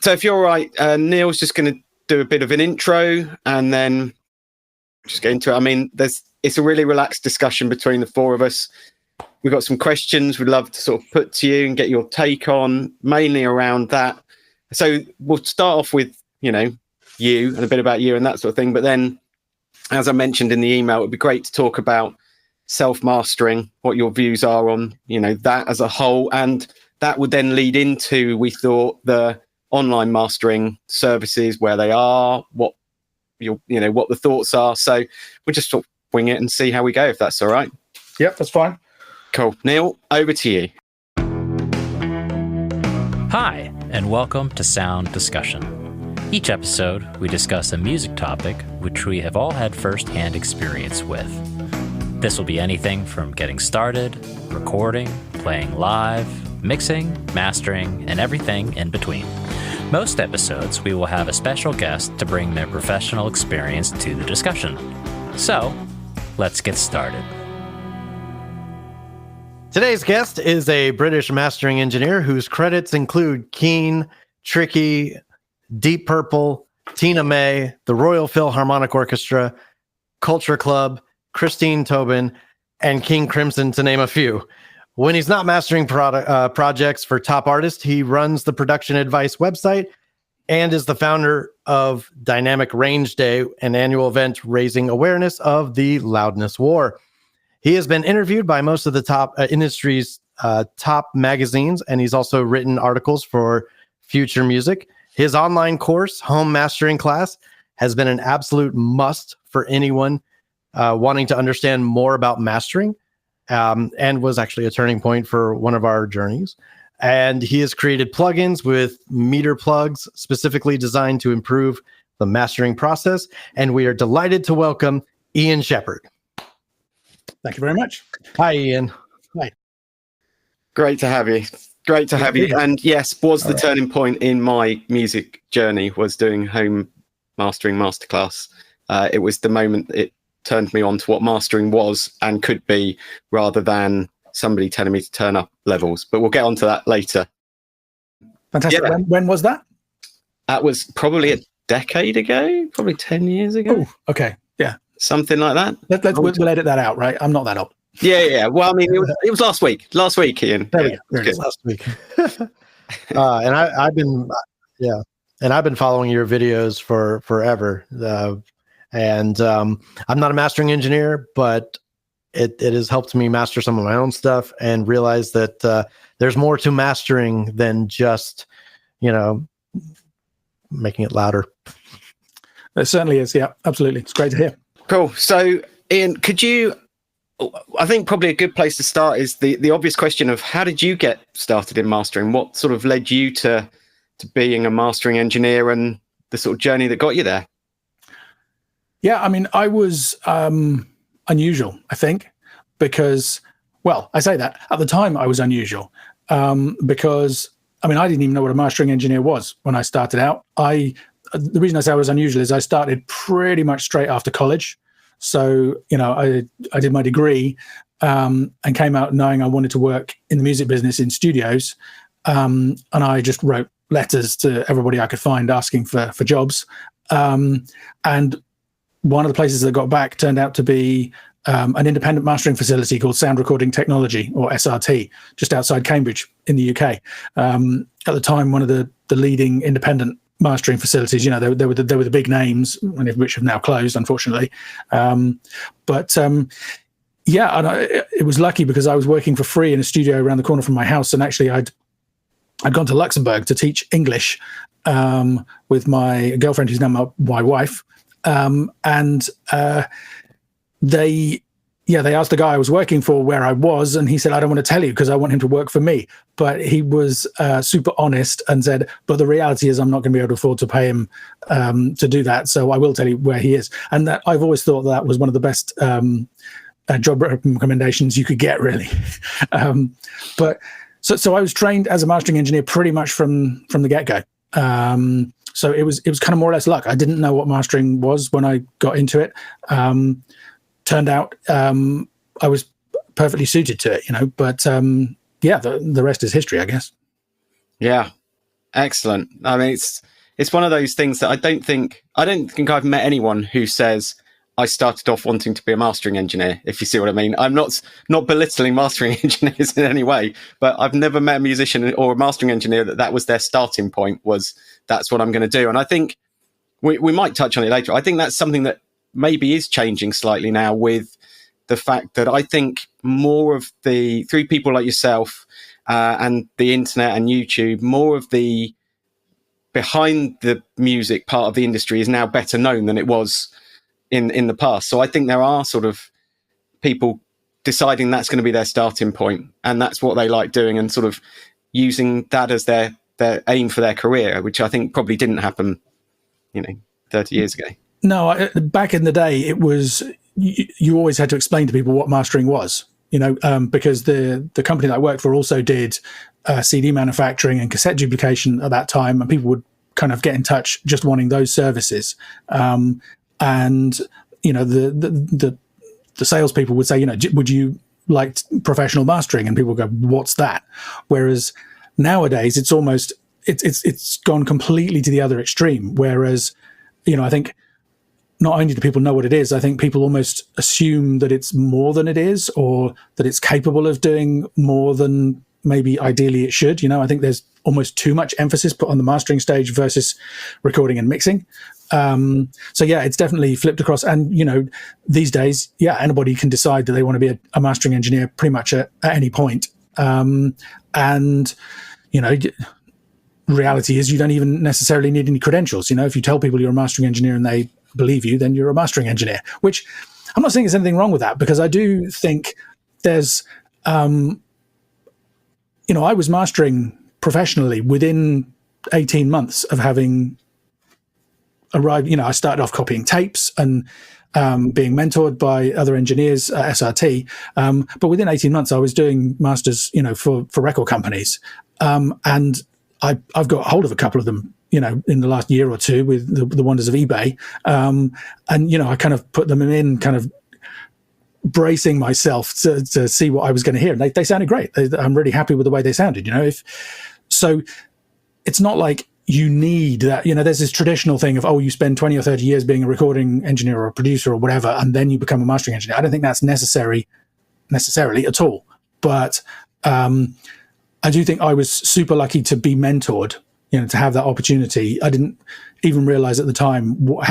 So if you're all right, Neil's just going to do a bit of an intro and then just get into it. I mean, it's a really relaxed discussion between the four of us. We've got some questions we'd love to sort of put to you and get your take on, mainly around that. So we'll start off with, you and a bit about you and that sort of thing. But then, as I mentioned in the email, it'd be great to talk about self-mastering, what your views are on, that as a whole. And that would then lead into, we thought, the online mastering services, where they are, what the thoughts are. So we'll just sort of wing it and see how we go, if that's all right. Yep, that's fine. Cool. Neil, over to you. Hi, and welcome to Sound Discussion. Each episode, we discuss a music topic which we have all had first-hand experience with. This will be anything from getting started, recording, playing live, mixing, mastering, and everything in between. Most episodes, we will have a special guest to bring their professional experience to the discussion. So, let's get started. Today's guest is a British mastering engineer whose credits include Keen, Tricky, Deep Purple, Tina May, the Royal Philharmonic Orchestra, Culture Club, Christine Tobin, and King Crimson, to name a few. When he's not mastering projects for top artists, he runs the Production Advice website and is the founder of Dynamic Range Day, an annual event raising awareness of the loudness war. He has been interviewed by most of the top industry's top magazines, and he's also written articles for Future Music. His online course, Home Mastering Class, has been an absolute must for anyone wanting to understand more about mastering, and was actually a turning point for one of our journeys. And he has created plugins with MeterPlugs specifically designed to improve the mastering process. And we are delighted to welcome Ian Shepherd. Thank you very much. Hi, Ian. Hi. Great to have you. Great to have you. And yes, the turning point in my music journey was doing Home Mastering Masterclass. It was the moment it turned me on to what mastering was and could be, rather than somebody telling me to turn up levels. But we'll get onto that later. Fantastic. Yeah. When was that? That was probably a decade ago, probably 10 years ago. Oh, okay. Yeah. Something like that. We'll edit that out, right? I'm not that old. Yeah. Well, I mean, it was last week. Last week, Ian. There we go. There it is. Last week. And I've been following your videos for forever. And I'm not a mastering engineer, but it has helped me master some of my own stuff and realize that there's more to mastering than just, making it louder. It certainly is. Yeah, absolutely. It's great to hear. Cool. So, Ian, I think probably a good place to start is the obvious question of how did you get started in mastering? What sort of led you to being a mastering engineer and the sort of journey that got you there? Yeah, I mean, I was unusual, I think, because, well, I say that. At the time, I was unusual because, I mean, I didn't even know what a mastering engineer was when I started out. The reason I say I was unusual is I started pretty much straight after college. So, I did my degree and came out knowing I wanted to work in the music business in studios. And I just wrote letters to everybody I could find asking for jobs. And one of the places that got back turned out to be an independent mastering facility called Sound Recording Technology, or SRT, just outside Cambridge in the UK. At the time, one of the leading independent mastering facilities. They were the big names, many of which have now closed, unfortunately. It was lucky because I was working for free in a studio around the corner from my house, and actually I'd gone to Luxembourg to teach English with my girlfriend, who's now my wife. They asked the guy I was working for where I was, and he said, I don't want to tell you because I want him to work for me. But he was super honest and said, but the reality is I'm not going to be able to afford to pay him to do that. So I will tell you where he is. And that I've always thought that was one of the best job recommendations you could get, really. So I was trained as a mastering engineer pretty much from the get-go. So it was kind of more or less luck. I didn't know what mastering was when I got into it. Turned out I was perfectly suited to it, but the rest is history, I guess. Yeah. Excellent. I mean, it's one of those things that I don't think I've met anyone who says I started off wanting to be a mastering engineer, if you see what I mean. I'm not belittling mastering engineers in any way, but I've never met a musician or a mastering engineer that was their starting point, was that's what I'm going to do. And I think we might touch on it later. I think that's something that maybe is changing slightly now, with the fact that I think more of through people like yourself and the internet and YouTube, more of the behind the music part of the industry is now better known than it was in the past. So I think there are sort of people deciding that's going to be their starting point, and that's what they like doing, and sort of using that as their aim for their career, which I think probably didn't happen, 30 years ago. No, back in the day, it was you always had to explain to people what mastering was, because the company that I worked for also did CD manufacturing and cassette duplication at that time, and people would kind of get in touch just wanting those services. And the salespeople would say, would you like professional mastering? And people would go, what's that? Whereas nowadays, it's almost it's gone completely to the other extreme. Whereas, I think not only do people know what it is, I think people almost assume that it's more than it is, or that it's capable of doing more than maybe ideally it should. I think there's almost too much emphasis put on the mastering stage versus recording and mixing. So yeah, it's definitely flipped across. And, these days, anybody can decide that they want to be a mastering engineer pretty much at any point. Reality is you don't even necessarily need any credentials. If you tell people you're a mastering engineer and they believe you, then you're a mastering engineer, which I'm not saying there's anything wrong with that, because I do think there's, I was mastering professionally within 18 months of having arrived. I started off copying tapes and being mentored by other engineers at SRT. But within 18 months, I was doing masters, for record companies. And I've got hold of a couple of them, in the last year or two, with the wonders of eBay. And, I kind of put them in, kind of bracing myself to see what I was going to hear. And they sounded great. I'm really happy with the way they sounded, So it's not like you need that, there's this traditional thing of, you spend 20 or 30 years being a recording engineer or a producer or whatever, and then you become a mastering engineer. I don't think that's necessarily at all. But I do think I was super lucky to be mentored, to have that opportunity. I didn't even realize at the time what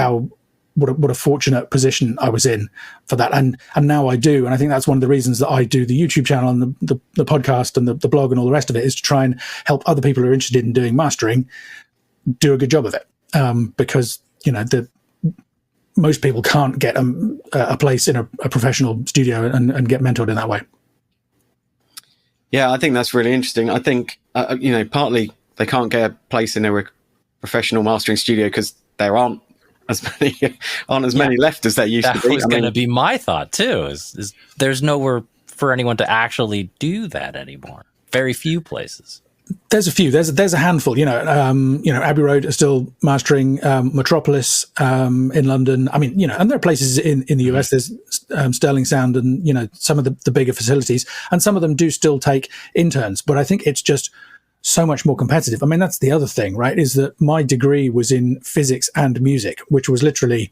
a fortunate position I was in for that. And now I do. And I think that's one of the reasons that I do the YouTube channel and the podcast and the blog and all the rest of it, is to try and help other people who are interested in doing mastering do a good job of it. Because, most people can't get a place in a professional studio and get mentored in that way. Yeah, I think that's really interesting. I think, partly they can't get a place in a professional mastering studio because there aren't as many left as there used to be. That was going to be my thought too. Is there's nowhere for anyone to actually do that anymore. Very few places. There's a few. There's a handful. Abbey Road are still mastering. Metropolis in London. I mean, and there are places in the US. There's Sterling Sound, and some of the bigger facilities, and some of them do still take interns. But I think it's just so much more competitive. I mean, that's the other thing, right? Is that my degree was in physics and music, which was literally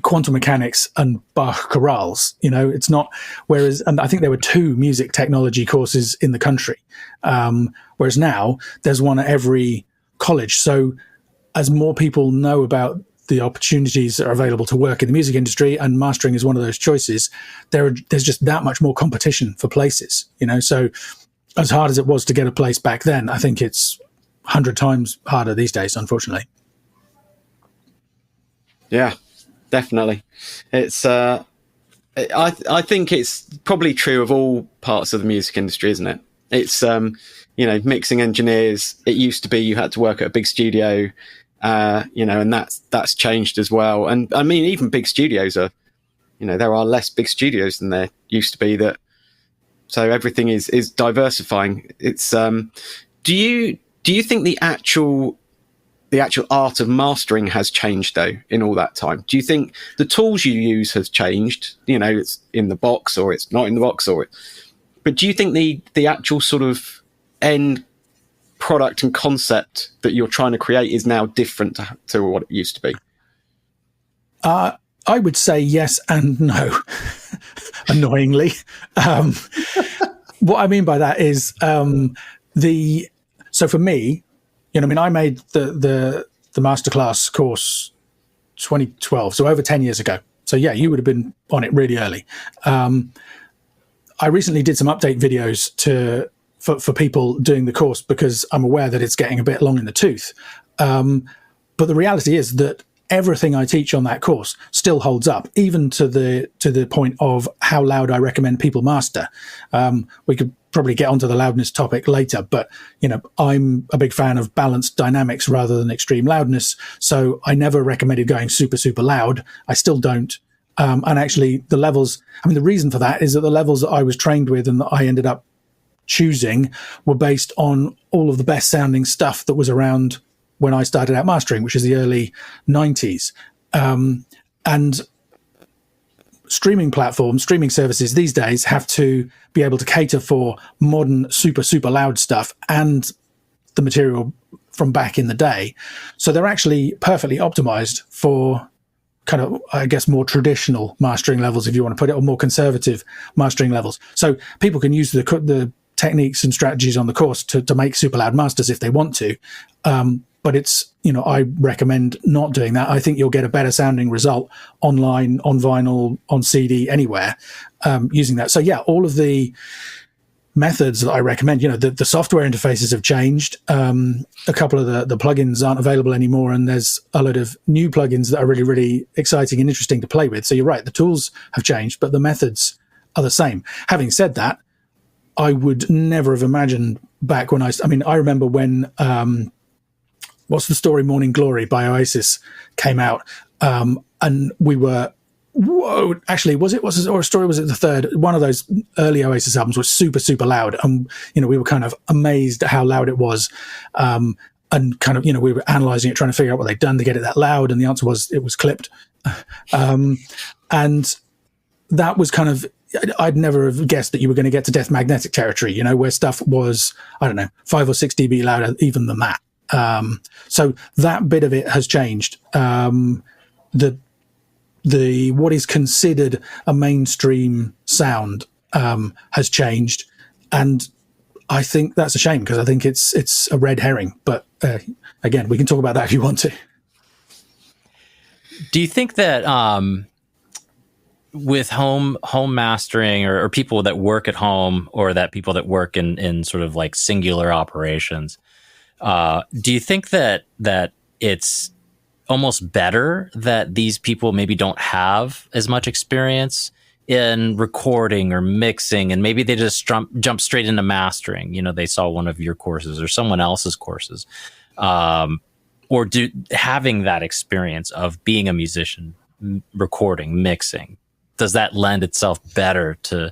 quantum mechanics and Bach chorales. It's not. Whereas, and I think there were 2 music technology courses in the country. Whereas now there's one at every college. So as more people know about the opportunities that are available to work in the music industry, and mastering is one of those choices, there's just that much more competition for places, so as hard as it was to get a place back then, I think it's 100 times harder these days, unfortunately. Yeah, definitely. It's, I think it's probably true of all parts of the music industry, isn't it? It's, mixing engineers. It used to be you had to work at a big studio, and that's changed as well. And I mean, even big studios are, there are less big studios than there used to be. So everything is diversifying. It's, do you think the actual art of mastering has changed though in all that time? Do you think the tools you use has changed? It's in the box or it's not in the box, but do you think the actual sort of end product and concept that you're trying to create is now different to what it used to be? I would say yes and no, annoyingly. What I mean by that is so for me, I made the masterclass course 2012, so over 10 years ago. So yeah, you would have been on it really early. I recently did some update videos for people doing the course because I'm aware that it's getting a bit long in the tooth. But the reality is that everything I teach on that course still holds up, even to the point of how loud I recommend people master. We could probably get onto the loudness topic later, but I'm a big fan of balanced dynamics rather than extreme loudness. So I never recommended going super, super loud. I still don't. And actually the levels, the reason for that is that the levels that I was trained with and that I ended up choosing were based on all of the best sounding stuff that was around when I started out mastering, which is the early 90s. And streaming platforms, streaming services these days have to be able to cater for modern, super, super loud stuff and the material from back in the day. So they're actually perfectly optimized for kind of, I guess, more traditional mastering levels, if you want to put it, or more conservative mastering levels. So people can use the techniques and strategies on the course to make super loud masters if they want to. But it's, I recommend not doing that. I think you'll get a better sounding result online, on vinyl, on CD, anywhere, using that. So yeah, all of the methods that I recommend, the software interfaces have changed. A couple of the plugins aren't available anymore, and there's a lot of new plugins that are really, really exciting and interesting to play with. So you're right, the tools have changed, but the methods are the same. Having said that, I would never have imagined back when I remember when, What's the Story, Morning Glory by Oasis came out. And we were, whoa, actually, was it the third? One of those early Oasis albums was super, super loud. And, we were kind of amazed at how loud it was. And kind of, we were analyzing it, trying to figure out what they'd done to get it that loud. And the answer was it was clipped. And that was kind of, I'd never have guessed that you were going to get to Death Magnetic territory, where stuff was, 5 or 6 dB louder even than that. So that bit of it has changed. The what is considered a mainstream sound has changed, and I think that's a shame because I think it's a red herring. But again, we can talk about that if you want to. Do you think that with home mastering or people that work at home, or that people that work in sort of like singular operations, do you think that it's almost better that these people maybe don't have as much experience in recording or mixing, and maybe they just jump straight into mastering? They saw one of your courses or someone else's courses, or having that experience of being a musician, recording, mixing, does that lend itself better to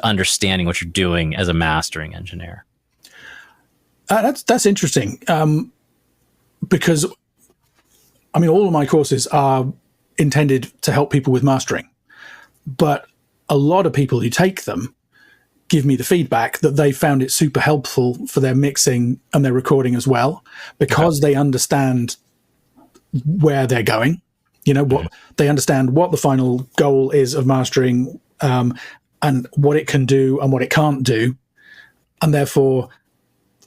understanding what you're doing as a mastering engineer? That's interesting, because all of my courses are intended to help people with mastering, but a lot of people who take them give me the feedback that they found it super helpful for their mixing and their recording as well, because they understand where they're going. What they understand, what the final goal is of mastering, and what it can do and what it can't do, and therefore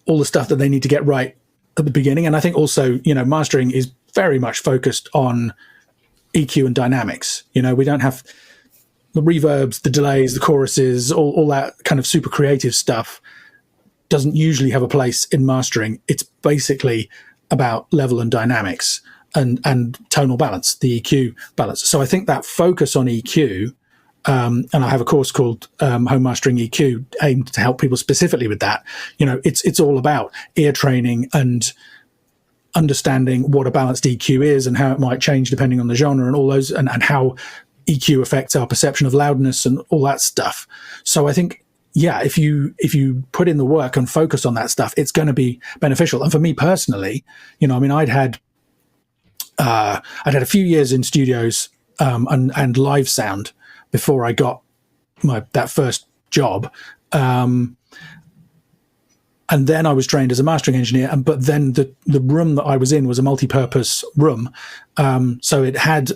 all the stuff that they need to get right at the beginning. And I think also, mastering is very much focused on EQ and dynamics. We don't have the reverbs, the delays, the choruses, all that kind of super creative stuff doesn't usually have a place in mastering. It's basically about level and dynamics and tonal balance, the EQ balance. So I think that focus on EQ, and I have a course called Home Mastering EQ aimed to help people specifically with that. It's all about ear training and understanding what a balanced EQ is and how it might change depending on the genre and all those, and how EQ affects our perception of loudness and all that stuff. So I think, yeah, if you put in the work and focus on that stuff, it's going to be beneficial. And for me personally, I'd had a few years in studios and live sound before I got that first job. And then I was trained as a mastering engineer. But then the room that I was in was a multi-purpose room. So it had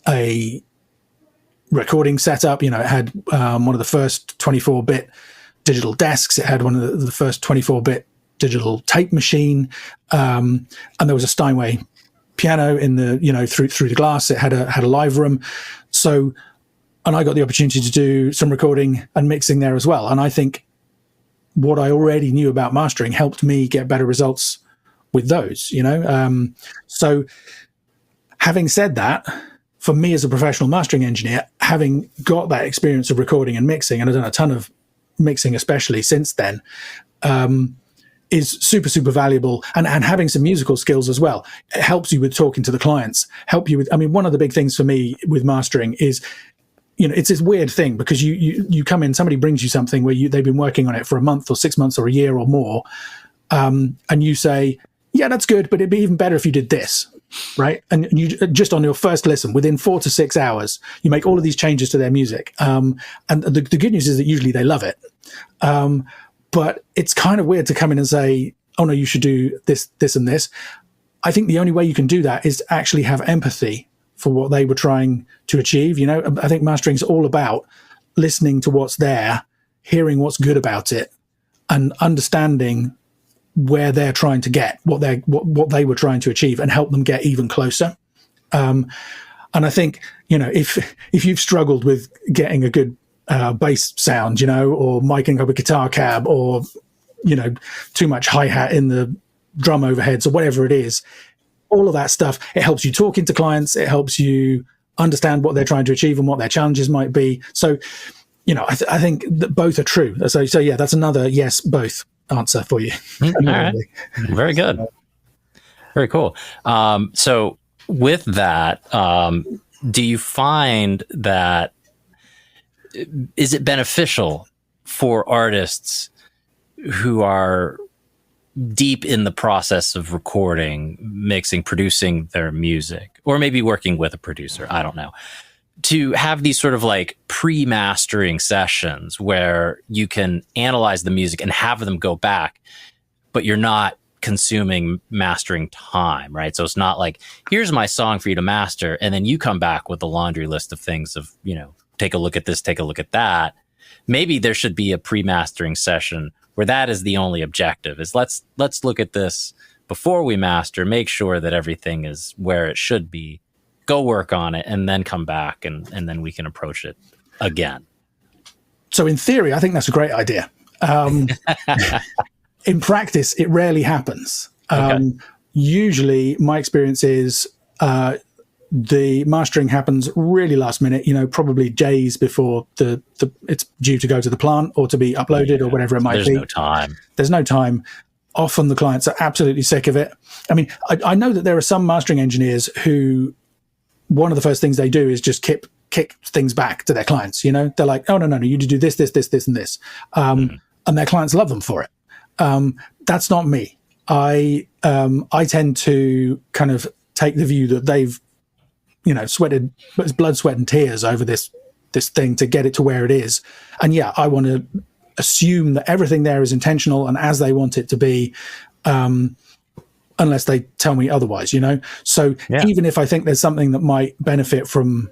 a recording setup. You know, it had one of the first 24-bit digital desks. It had one of the first 24-bit digital tape machine. And there was a Steinway piano in the, you know, through the glass. It had a live room. So, and I got the opportunity to do some recording and mixing there as well. And I think what I already knew about mastering helped me get better results with those, you know? So having said that, for me as a professional mastering engineer, having got that experience of recording and mixing, and I've done a ton of mixing, especially since then, is super, super valuable. And having some musical skills as well. It helps you with talking to the clients, help you with, I mean, one of the big things for me with mastering is, you know, it's this weird thing because you come in, somebody brings you something where they've been working on it for a month or 6 months or a year or more. And you say, yeah, that's good, but it'd be even better if you did this, right? And you just on your first listen, within 4 to 6 hours, you make all of these changes to their music. And the good news is that usually they love it. But it's kind of weird to come in and say, oh no, you should do this, this, and this. I think the only way you can do that is to actually have empathy for what they were trying to achieve. You know, I think mastering is all about listening to what's there, hearing what's good about it, and understanding where they're trying to get, what they were trying to achieve, and help them get even closer. And I think, you know, if you've struggled with getting a good bass sound, you know, or miking up a guitar cab, or, you know, too much hi-hat in the drum overheads, or whatever it is, all of that stuff, it helps you talk into clients. It helps you understand what they're trying to achieve and what their challenges might be. So, you know, I think that both are true. So yeah, that's another yes, both answer for you. All right. Very good. Very cool. So with that, do you find that, is it beneficial for artists who are deep in the process of recording, mixing, producing their music, or maybe working with a producer, I don't know, to have these sort of like pre-mastering sessions where you can analyze the music and have them go back, but you're not consuming mastering time, right? So it's not like, here's my song for you to master, and then you come back with a laundry list of things of, you know, take a look at this, take a look at that. Maybe there should be a pre-mastering session where that is the only objective, is let's look at this before we master, make sure that everything is where it should be, go work on it, and then come back and then we can approach it again. So in theory, I think that's a great idea. In practice, it rarely happens. Okay. Usually my experience is the mastering happens really last minute, you know, probably days before it's due to go to the plant or to be uploaded, or whatever it might be. There's no time. Often the clients are absolutely sick of it. I mean, I know that there are some mastering engineers who, one of the first things they do is just kick things back to their clients. You know, they're like, oh, no, you do this, and this. And their clients love them for it. That's not me. I tend to kind of take the view that they've, you know, sweated blood, sweat, and tears over this thing to get it to where it is. And yeah, I want to assume that everything there is intentional and as they want it to be, unless they tell me otherwise, you know? So yeah. Even if I think there's something that might benefit from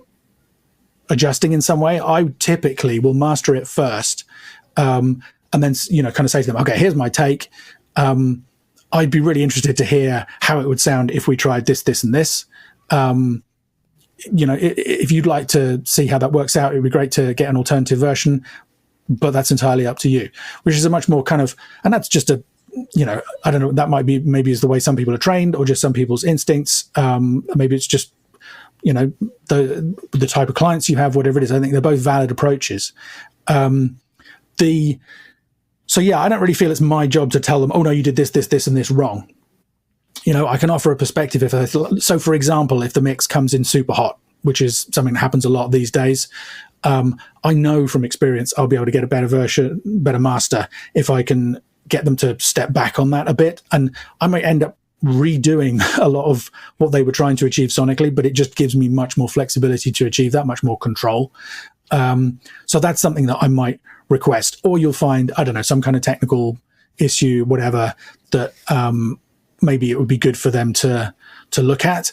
adjusting in some way, I typically will master it first. And then, you know, kind of say to them, okay, here's my take. I'd be really interested to hear how it would sound if we tried this, this, and this. You know, if you'd like to see how that works out, it'd be great to get an alternative version, but that's entirely up to you, which is a much more kind of, and that's just a, you know, I don't know, that might be, maybe is the way some people are trained, or just some people's instincts. Maybe it's just, you know, the type of clients you have, whatever it is. I think they're both valid approaches. So yeah, I don't really feel it's my job to tell them, oh no, you did this, this, this, and this wrong. You know, I can offer a perspective so for example, if the mix comes in super hot, which is something that happens a lot these days, I know from experience I'll be able to get a better master if I can get them to step back on that a bit. And I might end up redoing a lot of what they were trying to achieve sonically, but it just gives me much more flexibility to achieve that, much more control. So that's something that I might request. Or you'll find, I don't know, some kind of technical issue, whatever, that maybe it would be good for them to look at.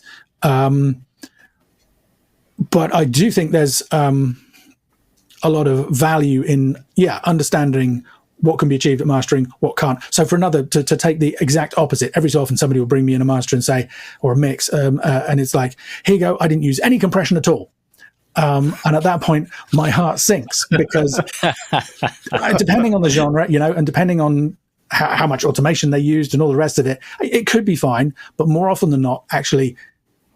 But I do think there's a lot of value in understanding what can be achieved at mastering, what can't. So for another, to take the exact opposite, every so often somebody will bring me in a master and say, or a mix, and it's like, here you go, I didn't use any compression at all. And at that point, my heart sinks, because depending on the genre, and depending on how much automation they used and all the rest of it, it could be fine. But more often than not, actually,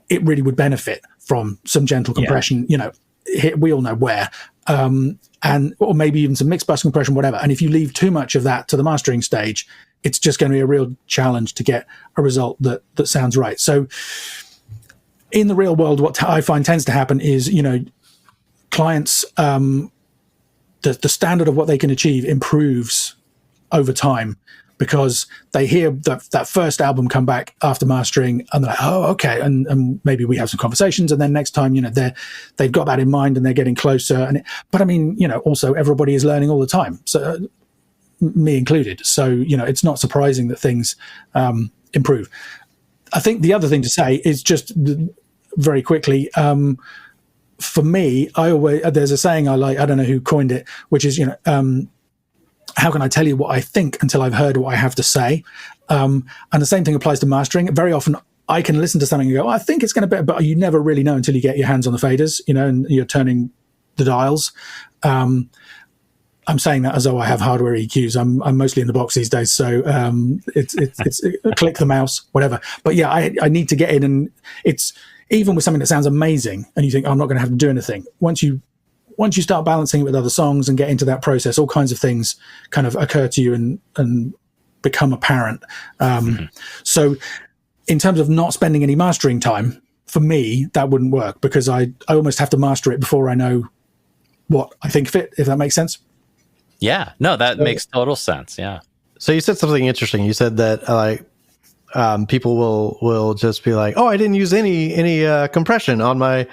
it really would benefit from some gentle compression, we all know where. Or maybe even some mixed bus compression, whatever. And if you leave too much of that to the mastering stage, it's just going to be a real challenge to get a result that sounds right. So in the real world, what I find tends to happen is, clients, the standard of what they can achieve improves over time, because they hear that first album come back after mastering, and they're like, oh, okay, and maybe we have some conversations, and then next time, they've got that in mind and they're getting closer. But I mean, also everybody is learning all the time, so me included. So it's not surprising that things improve. I think the other thing to say is just very quickly. For me, there's a saying I like. I don't know who coined it, which is how can I tell you what I think until I've heard what I have to say? And the same thing applies to mastering. Very often I can listen to something and go, I think it's going to be, but you never really know until you get your hands on the faders, and you're turning the dials. I'm saying that as though I have hardware EQs. I'm mostly in the box these days, so it's click the mouse, whatever. But yeah, I need to get in, and it's even with something that sounds amazing, and you think, I'm not going to have to do anything. Once you start balancing it with other songs and get into that process, all kinds of things kind of occur to you and become apparent. So in terms of not spending any mastering time, for me, that wouldn't work, because I almost have to master it before I know what I think of it, if that makes sense. Yeah, no, that makes total sense. Yeah. So you said something interesting. You said that people will just be like, oh, I didn't use any compression on my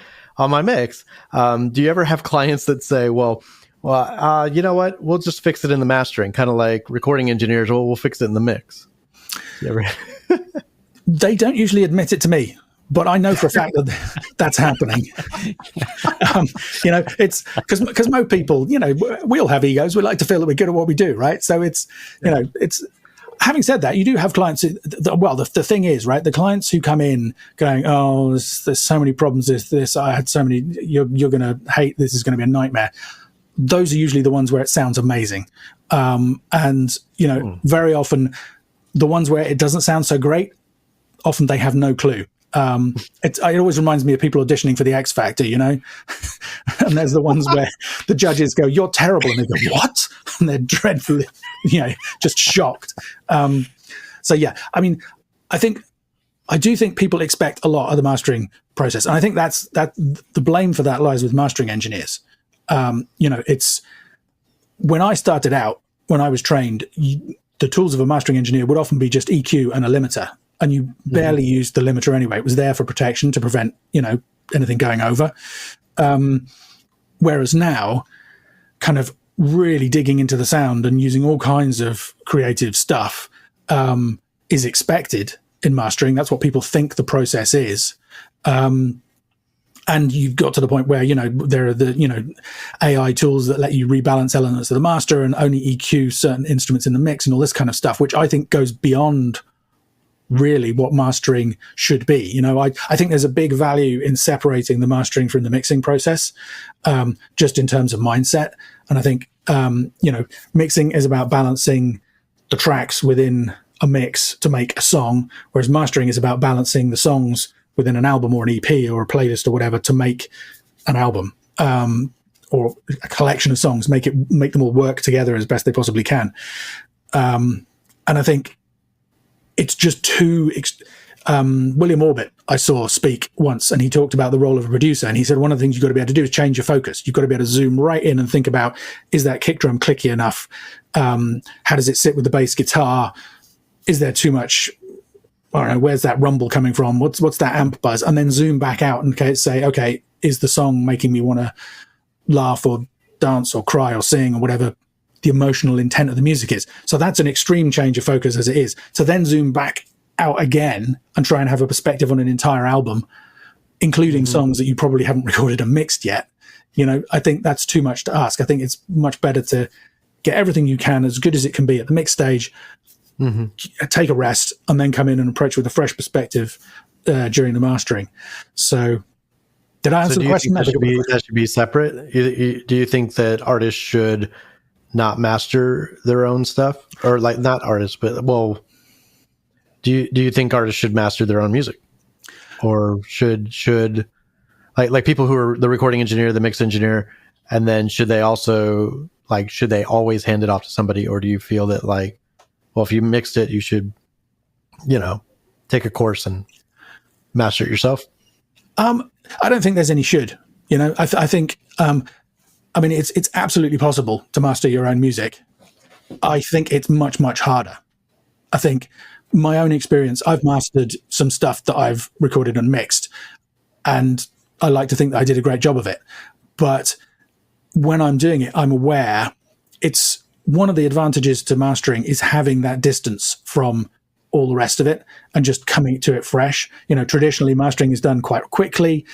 mix. Do you ever have clients that say, well, you know what? We'll just fix it in the mastering, kind of like recording engineers. Well, we'll fix it in the mix. They don't usually admit it to me, but I know for a fact that that's happening. It's because most people, we all have egos. We like to feel that we're good at what we do, right? So it's, it's. Having said that, you do have clients. The thing is, right, the clients who come in going, oh, there's so many problems. This I had so many. You're going to hate. This is going to be a nightmare. Those are usually the ones where it sounds amazing, and very often the ones where it doesn't sound so great. Often they have no clue. It always reminds me of people auditioning for the X Factor, and there's the ones where the judges go, "You're terrible," and they go, "What?" and they're dreadfully, just shocked. So yeah, I mean, I do think people expect a lot of the mastering process, and I think that the blame for that lies with mastering engineers. It's when I started out, when I was trained, the tools of a mastering engineer would often be just EQ and a limiter. And you barely used the limiter anyway. It was there for protection to prevent, anything going over. Whereas now, kind of really digging into the sound and using all kinds of creative stuff is expected in mastering. That's what people think the process is. And you've got to the point where, there are the, AI tools that let you rebalance elements of the master and only EQ certain instruments in the mix and all this kind of stuff, which I think goes beyond really what mastering should be. I think there's a big value in separating the mastering from the mixing process, just in terms of mindset. And I think, mixing is about balancing the tracks within a mix to make a song, whereas mastering is about balancing the songs within an album or an EP or a playlist or whatever to make an album, or a collection of songs, make them all work together as best they possibly can. And I think it's just too. William Orbit, I saw speak once, and he talked about the role of a producer. And he said one of the things you've got to be able to do is change your focus. You've got to be able to zoom right in and think about, is that kick drum clicky enough? How does it sit with the bass guitar? Is there too much? I don't know. Where's that rumble coming from? What's that amp buzz? And then zoom back out and say, okay, is the song making me want to laugh or dance or cry or sing or whatever the emotional intent of the music is. So that's an extreme change of focus as it is. To then zoom back out again and try and have a perspective on an entire album, including songs that you probably haven't recorded and mixed yet, I think that's too much to ask. I think it's much better to get everything you can as good as it can be at the mix stage, take a rest, and then come in and approach with a fresh perspective during the mastering. So did I answer the question? That should be separate? Do you think that artists should not master their own stuff? Or like, not artists, but, well, do you think artists should master their own music? Or should like people who are the recording engineer, the mix engineer, and then should they also, like, should they always hand it off to somebody? Or do you feel that, like, well, if you mixed it, you should, take a course and master it yourself? I don't think there's any should. I think, it's absolutely possible to master your own music. I think it's much, much harder. I think my own experience, I've mastered some stuff that I've recorded and mixed, and I like to think that I did a great job of it. But when I'm doing it, I'm aware it's one of the advantages to mastering is having that distance from all the rest of it and just coming to it fresh. Traditionally mastering is done quite quickly.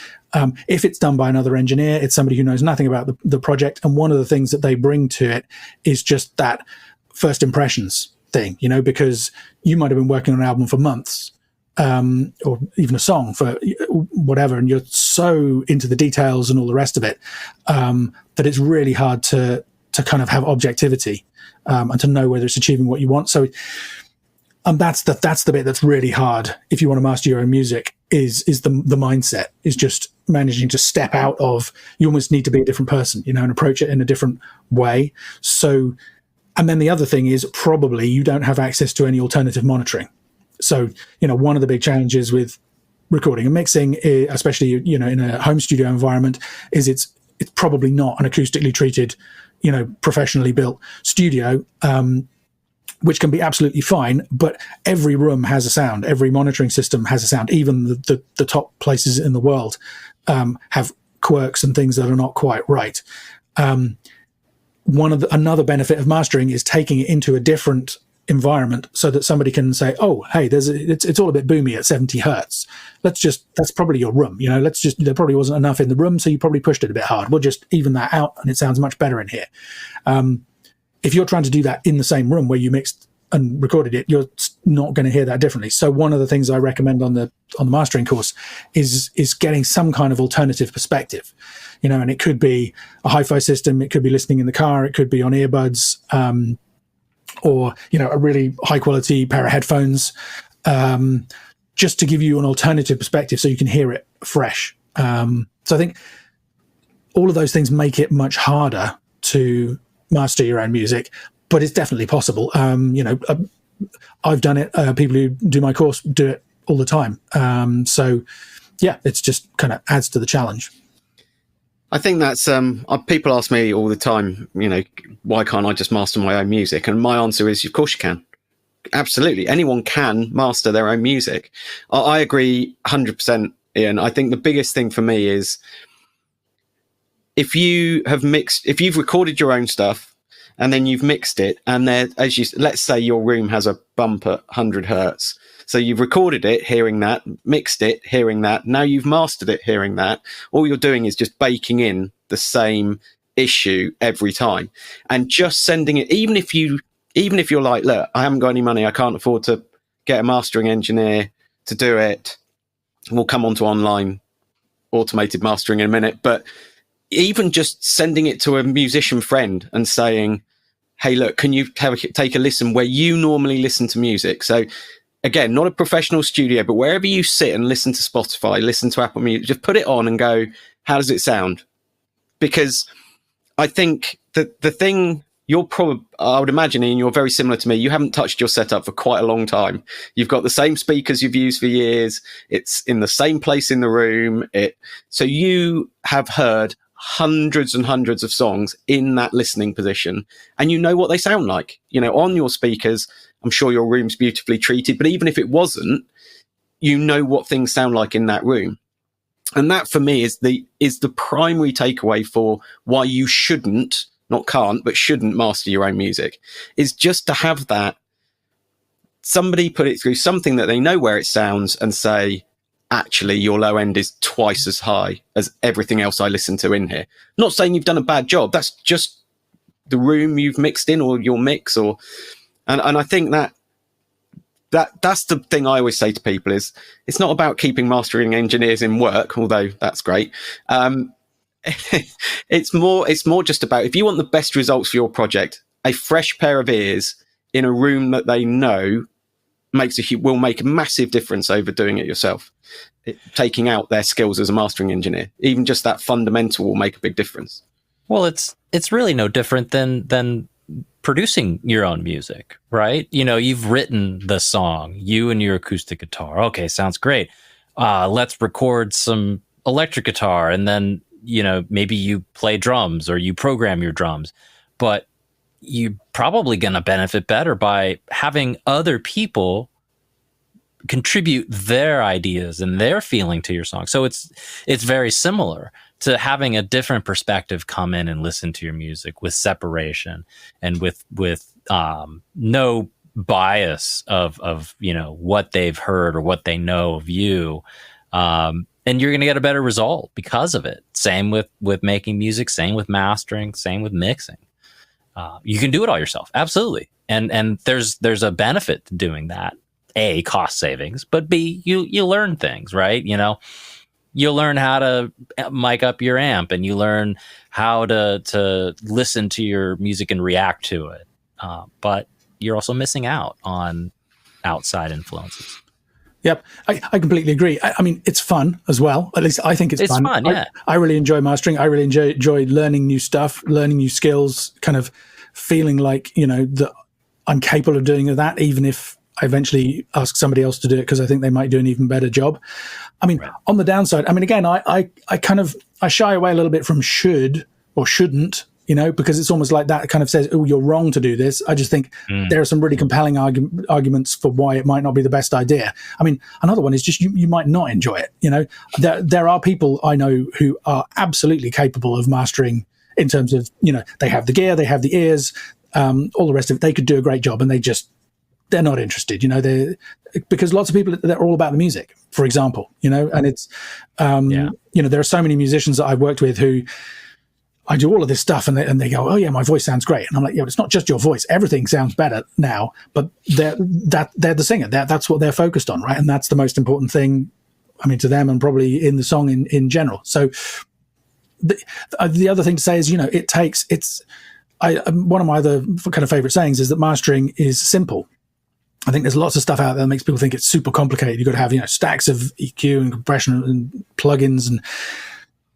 If it's done by another engineer, it's somebody who knows nothing about the project. And one of the things that they bring to it is just that first impressions thing, because you might have been working on an album for months, or even a song for whatever, and you're so into the details and all the rest of it, that it's really hard to kind of have objectivity, and to know whether it's achieving what you want. So, that's the bit that's really hard if you want to master your own music, is the mindset, is just managing to step out of, you almost need to be a different person, and approach it in a different way. So, and then the other thing is probably you don't have access to any alternative monitoring. So, one of the big challenges with recording and mixing, especially, in a home studio environment, is it's probably not an acoustically treated, professionally built studio, which can be absolutely fine, but every room has a sound. Every monitoring system has a sound. Even the top places in the world have quirks and things that are not quite right. Another benefit of mastering is taking it into a different environment so that somebody can say, oh, hey, it's all a bit boomy at 70 hertz. That's probably your room. There probably wasn't enough in the room, so you probably pushed it a bit hard. We'll just even that out and it sounds much better in here. If you're trying to do that in the same room where you mixed and recorded it, you're not going to hear that differently. So one of the things I recommend on the mastering course is getting some kind of alternative perspective, and it could be a hi-fi system, it could be listening in the car, it could be on earbuds, or a really high quality pair of headphones, just to give you an alternative perspective so you can hear it fresh. So I think all of those things make it much harder to master your own music, but it's definitely possible. I've done it. People who do my course do it all the time. So yeah, it's just kind of adds to the challenge. I think that's people ask me all the time, why can't I just master my own music? And my answer is, of course you can. Absolutely. Anyone can master their own music. I agree 100%, Ian. I think the biggest thing for me is if you've recorded your own stuff and then you've mixed it, and let's say your room has a bump at 100 hertz. So you've recorded it, hearing that, mixed it, hearing that. Now you've mastered it, hearing that. All you're doing is just baking in the same issue every time, and just sending it. Even if you're like, look, I haven't got any money, I can't afford to get a mastering engineer to do it. We'll come on to online automated mastering in a minute, but even just sending it to a musician friend and saying, hey, look, can you take a listen where you normally listen to music? So again, not a professional studio, but wherever you sit and listen to Spotify, listen to Apple Music, just put it on and go, how does it sound? Because I think that the thing I would imagine, Ian, you're very similar to me. You haven't touched your setup for quite a long time. You've got the same speakers you've used for years. It's in the same place in the room. So you have heard hundreds and hundreds of songs in that listening position, and you know what they sound like, on your speakers. I'm sure your room's beautifully treated, but even if it wasn't, you know what things sound like in that room. And that for me is the primary takeaway for why you shouldn't not can't, but shouldn't master your own music, is just to have that somebody put it through something that they know where it sounds and say, actually, your low end is twice as high as everything else I listen to in here. Not saying you've done a bad job. That's just the room you've mixed in, or your mix, or, and I think that's the thing I always say to people is it's not about keeping mastering engineers in work, although that's great. It's more just about, if you want the best results for your project, a fresh pair of ears in a room that they know will make a massive difference over doing it yourself. Taking out their skills as a mastering engineer, even just that fundamental will make a big difference. Well, it's really no different than producing your own music, right? You know, you've written the song, you and your acoustic guitar. Okay, sounds great. Let's record some electric guitar, and then, you know, maybe you play drums or you program your drums, but you're probably going to benefit better by having other people contribute their ideas and their feeling to your song. So it's very similar to having a different perspective come in and listen to your music with separation and with no bias of you know, what they've heard or what they know of you. And you're going to get a better result because of it. Same with making music, same with mastering, same with mixing. You can do it all yourself. Absolutely. And there's a benefit to doing that. A, cost savings, but B, you learn things, right? You know, you learn how to mic up your amp, and you learn how to listen to your music and react to it. But you're also missing out on outside influences. Yep, I completely agree. I mean, it's fun as well. At least I think it's fun. Yeah. I really enjoy mastering. I really enjoy learning new stuff, learning new skills, kind of feeling like, you know, that I'm capable of doing that, even if I eventually ask somebody else to do it, because I think they might do an even better job. I mean, right. On the downside, I mean, again, I shy away a little bit from should or shouldn't, you know, because it's almost like that kind of says, oh, you're wrong to do this. I just think there are some really compelling arguments for why it might not be the best idea. I mean, another one is just you might not enjoy it. You know, there are people I know who are absolutely capable of mastering in terms of, you know, they have the gear, they have the ears, all the rest of it. They could do a great job, and they're not interested, you know, because lots of people, they're all about the music, for example, you know, and it's, you know, there are so many musicians that I've worked with who I do all of this stuff, and they go, oh yeah, my voice sounds great. And I'm like, yeah, but it's not just your voice. Everything sounds better now, but they're the singer. That's what they're focused on. Right. And that's the most important thing, I mean, to them, and probably in the song in general. So the other thing to say is, you know, one of my other kind of favorite sayings is that mastering is simple. I think there's lots of stuff out there that makes people think it's super complicated. You've got to have, you know, stacks of EQ and compression and plugins and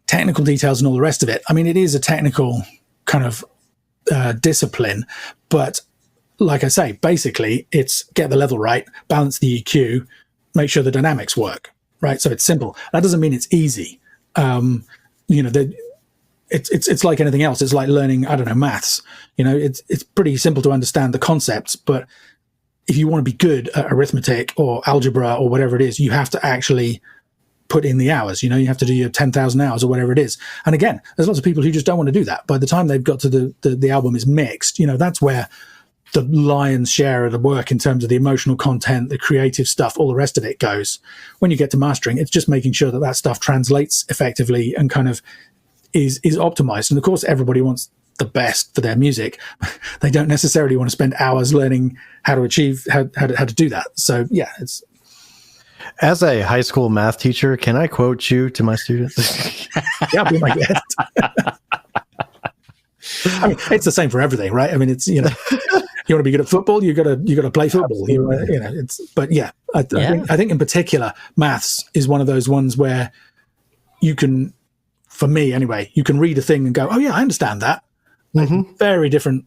technical details and all the rest of it. I mean, it is a technical kind of discipline, but like I say, basically it's get the level right, balance the EQ, make sure the dynamics work, right? So it's simple. That doesn't mean it's easy. You know, it's like anything else. It's like learning, I don't know, maths. You know, it's pretty simple to understand the concepts, but if you want to be good at arithmetic or algebra or whatever it is, you have to actually put in the hours. You know, you have to do your 10,000 hours or whatever it is. And again, there's lots of people who just don't want to do that. By the time they've got to the album is mixed, you know, that's where the lion's share of the work in terms of the emotional content, the creative stuff, all the rest of it goes. When you get to mastering, it's just making sure that stuff translates effectively and kind of is optimized. And of course, everybody wants the best for their music. They don't necessarily want to spend hours learning how to achieve how to do that. So yeah, it's. As a high school math teacher, can I quote you to my students? Yeah, be my guest. I mean, it's the same for everything, right? I mean, it's, you know, you want to be good at football, you got to play football. You know, it's. But yeah, I think in particular, maths is one of those ones where you can, for me anyway, you can read a thing and go, oh yeah, I understand that. Very different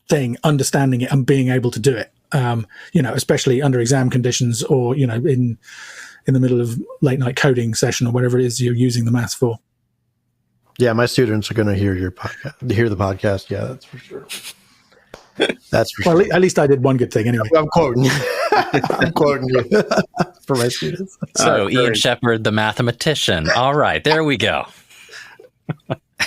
thing, understanding it and being able to do it. You know, especially under exam conditions, or, you know, in the middle of late night coding session or whatever it is you're using the maths for. Yeah, my students are going to hear the podcast. Yeah, that's for sure. That's for sure. At least I did one good thing anyway. I'm quoting you. I'm quoting you for my students. So Ian Shepherd, the mathematician. All right, there we go.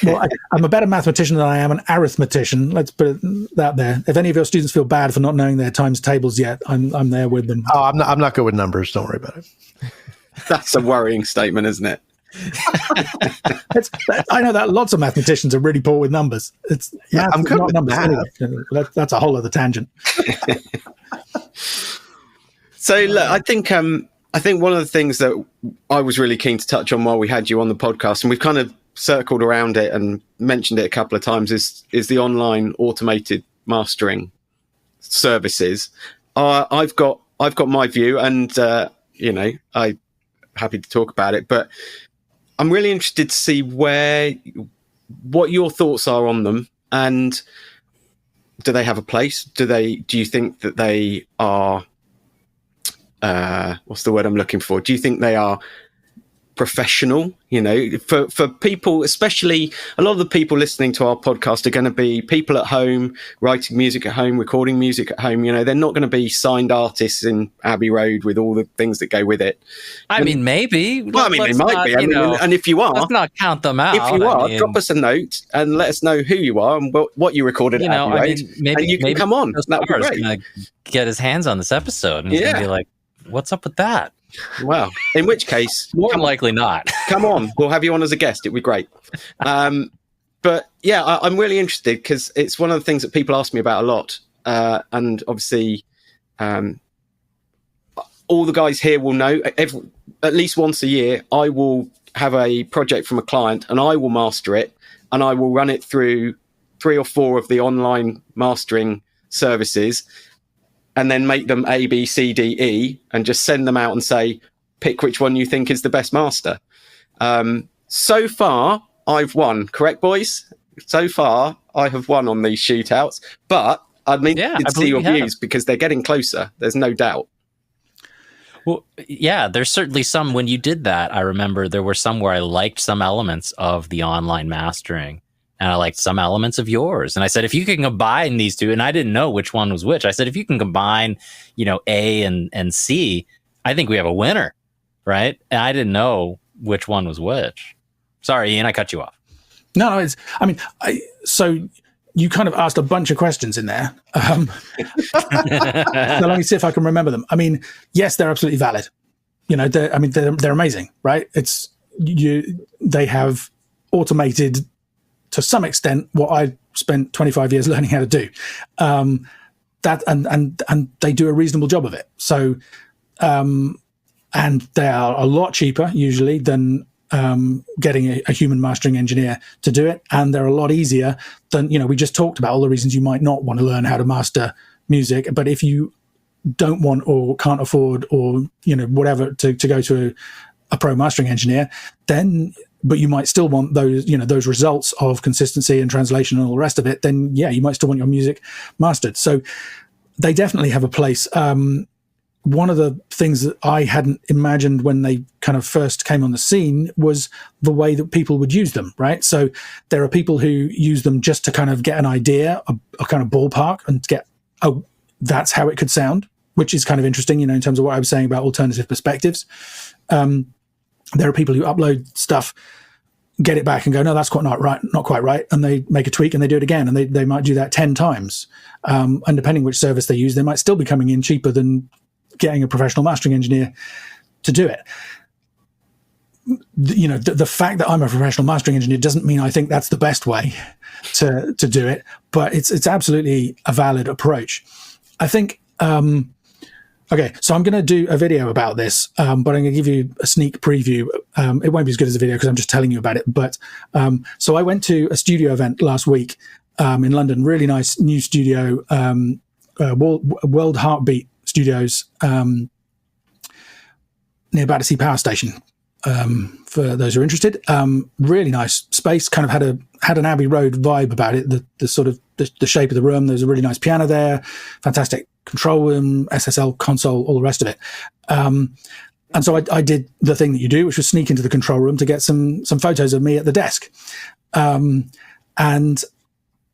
Well, I'm a better mathematician than I am an arithmetician. Let's put that there. If any of your students feel bad for not knowing their times tables yet, I'm there with them. Oh, I'm not good with numbers. Don't worry about it. That's a worrying statement, isn't it? I know that lots of mathematicians are really poor with numbers. I'm good with numbers math. anyway. That's a whole other tangent. So look, I think one of the things that I was really keen to touch on while we had you on the podcast, and we've kind of circled around it and mentioned it a couple of times, is the online automated mastering services. I've got my view, and I'm happy to talk about it, but I'm really interested to see what your thoughts are on them, and do they have a place? Do you think that they are what's the word I'm looking for? Do you think they are professional? For people, especially a lot of the people listening to our podcast are going to be people at home, writing music at home, recording music at home. They're not going to be signed artists in Abbey Road with all the things that go with it. I mean, maybe. Well, I mean, they might be. And if you are, let's not count them out. If you are, drop us a note and let us know who you are and what you recorded at Abbey Road. Maybe and you can come on. That would be great. Gonna get his hands on this episode and he's going to be like, what's up with that? Well, in which case, more than likely not. Come on, we'll have you on as a guest. It'd be great. But yeah, I'm really interested because it's one of the things that people ask me about a lot. And obviously, all the guys here will know at least once a year, I will have a project from a client and I will master it and I will run it through 3 or 4 of the online mastering services, and then make them A, B, C, D, E, and just send them out and say, pick which one you think is the best master. So far, I've won. Correct, boys? So far, I have won on these shootouts. But I mean, to see your views because they're getting closer. There's no doubt. Well, yeah, there's certainly some. When you did that, I remember there were some where I liked some elements of the online mastering. And I liked some elements of yours. And I said, if you can combine these two, and I didn't know which one was which. I said, if you can combine, A and C, I think we have a winner, right? And I didn't know which one was which. Sorry, Ian, I cut you off. No, so you kind of asked a bunch of questions in there. So let me see if I can remember them. I mean, yes, they're absolutely valid. They're amazing, right? They have automated to some extent what I spent 25 years learning how to do. That and they do a reasonable job of it. So, and they are a lot cheaper usually than getting a human mastering engineer to do it, and they're a lot easier than we just talked about all the reasons you might not want to learn how to master music. But if you don't want or can't afford or whatever to go to a pro mastering engineer, then but you might still want those those results of consistency and translation and all the rest of it, then yeah, you might still want your music mastered. So they definitely have a place. One of the things that I hadn't imagined when they kind of first came on the scene was the way that people would use them, right? So there are people who use them just to kind of get an idea, a kind of ballpark, and get, oh, that's how it could sound, which is kind of interesting, in terms of what I was saying about alternative perspectives. There are people who upload stuff, get it back and go, no, that's not quite right. And they make a tweak and they do it again. And they might do that 10 times. And depending which service they use, they might still be coming in cheaper than getting a professional mastering engineer to do it. The fact that I'm a professional mastering engineer doesn't mean I think that's the best way to do it, but it's absolutely a valid approach. I think, okay, so I'm going to do a video about this, but I'm going to give you a sneak preview. It won't be as good as a video because I'm just telling you about it. But so I went to a studio event last week in London, really nice new studio, World Heartbeat Studios near Battersea Power Station. For those who are interested, really nice space. Kind of had an Abbey Road vibe about it. The sort of the shape of the room. There's a really nice piano there, fantastic control room, SSL console, all the rest of it. And so I did the thing that you do, which was sneak into the control room to get some photos of me at the desk. And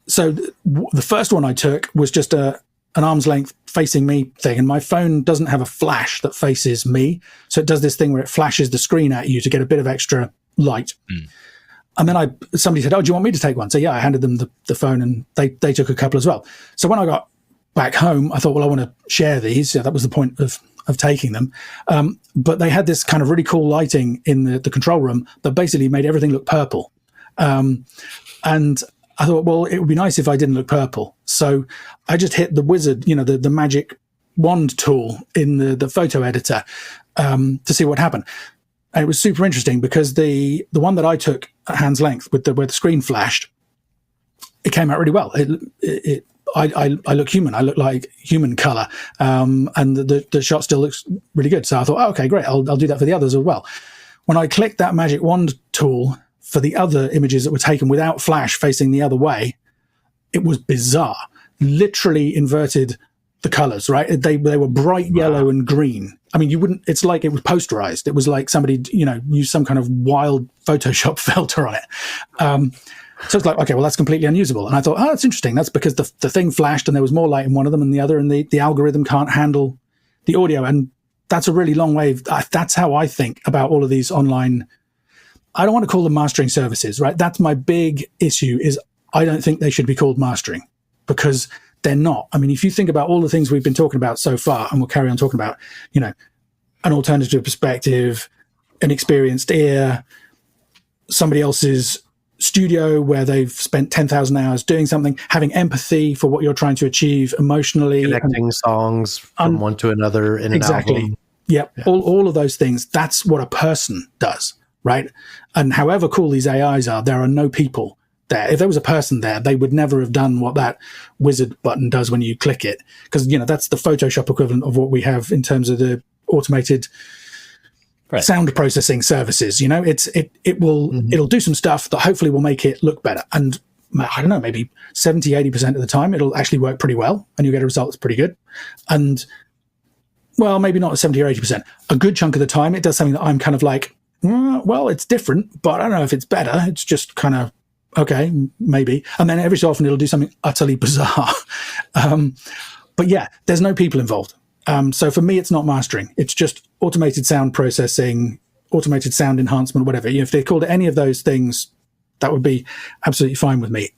so the first one I took was just an arm's length facing me thing, and my phone doesn't have a flash that faces me, so it does this thing where it flashes the screen at you to get a bit of extra light. And then somebody said, "Oh, do you want me to take one?" So yeah, I handed them the phone, and they took a couple as well. So when I got back home, I thought, well, I want to share these. So that was the point of taking them. But they had this kind of really cool lighting in the control room that basically made everything look purple. And I thought, well, it would be nice if I didn't look purple. So I just hit the wizard, the magic wand tool in the photo editor to see what happened. And it was super interesting because the one that I took at hand's length where the screen flashed, it came out really well. I look human. I look like human color, and the shot still looks really good. So I thought, okay, great. I'll do that for the others as well. When I clicked that magic wand tool for the other images that were taken without flash facing the other way, it was bizarre. Literally inverted the colors, right? They were bright yellow and green. I mean, you wouldn't, it's like it was posterized. It was like somebody, used some kind of wild Photoshop filter on it. So it's like, okay, well, that's completely unusable. And I thought, that's interesting. That's because the thing flashed and there was more light in one of them than the other, and the algorithm can't handle the audio. And that's a really long way. That's how I think about all of these online. I don't want to call them mastering services, right? That's my big issue, is I don't think they should be called mastering, because they're not. I mean, if you think about all the things we've been talking about so far, and we'll carry on talking about, an alternative perspective, an experienced ear, somebody else's studio where they've spent 10,000 hours doing something, having empathy for what you're trying to achieve emotionally, connecting songs from one to another in an album. Yep. Yeah. All of those things. That's what a person does, right? And however cool these AIs are, there are no people there. If there was a person there, they would never have done what that wizard button does when you click it, because that's the Photoshop equivalent of what we have in terms of the automated sound processing services. It'll do some stuff that hopefully will make it look better, and I don't know, maybe 70-80% of the time it'll actually work pretty well and you'll get a result that's pretty good. And well, maybe not 70 or 80%. A good chunk of the time it does something that I'm kind of like, well, it's different, but I don't know if it's better. It's just kind of okay, maybe. And then every so often it'll do something utterly bizarre. But yeah, there's no people involved. So for me, it's not mastering. It's just automated sound processing, automated sound enhancement, whatever. If they called it any of those things, that would be absolutely fine with me.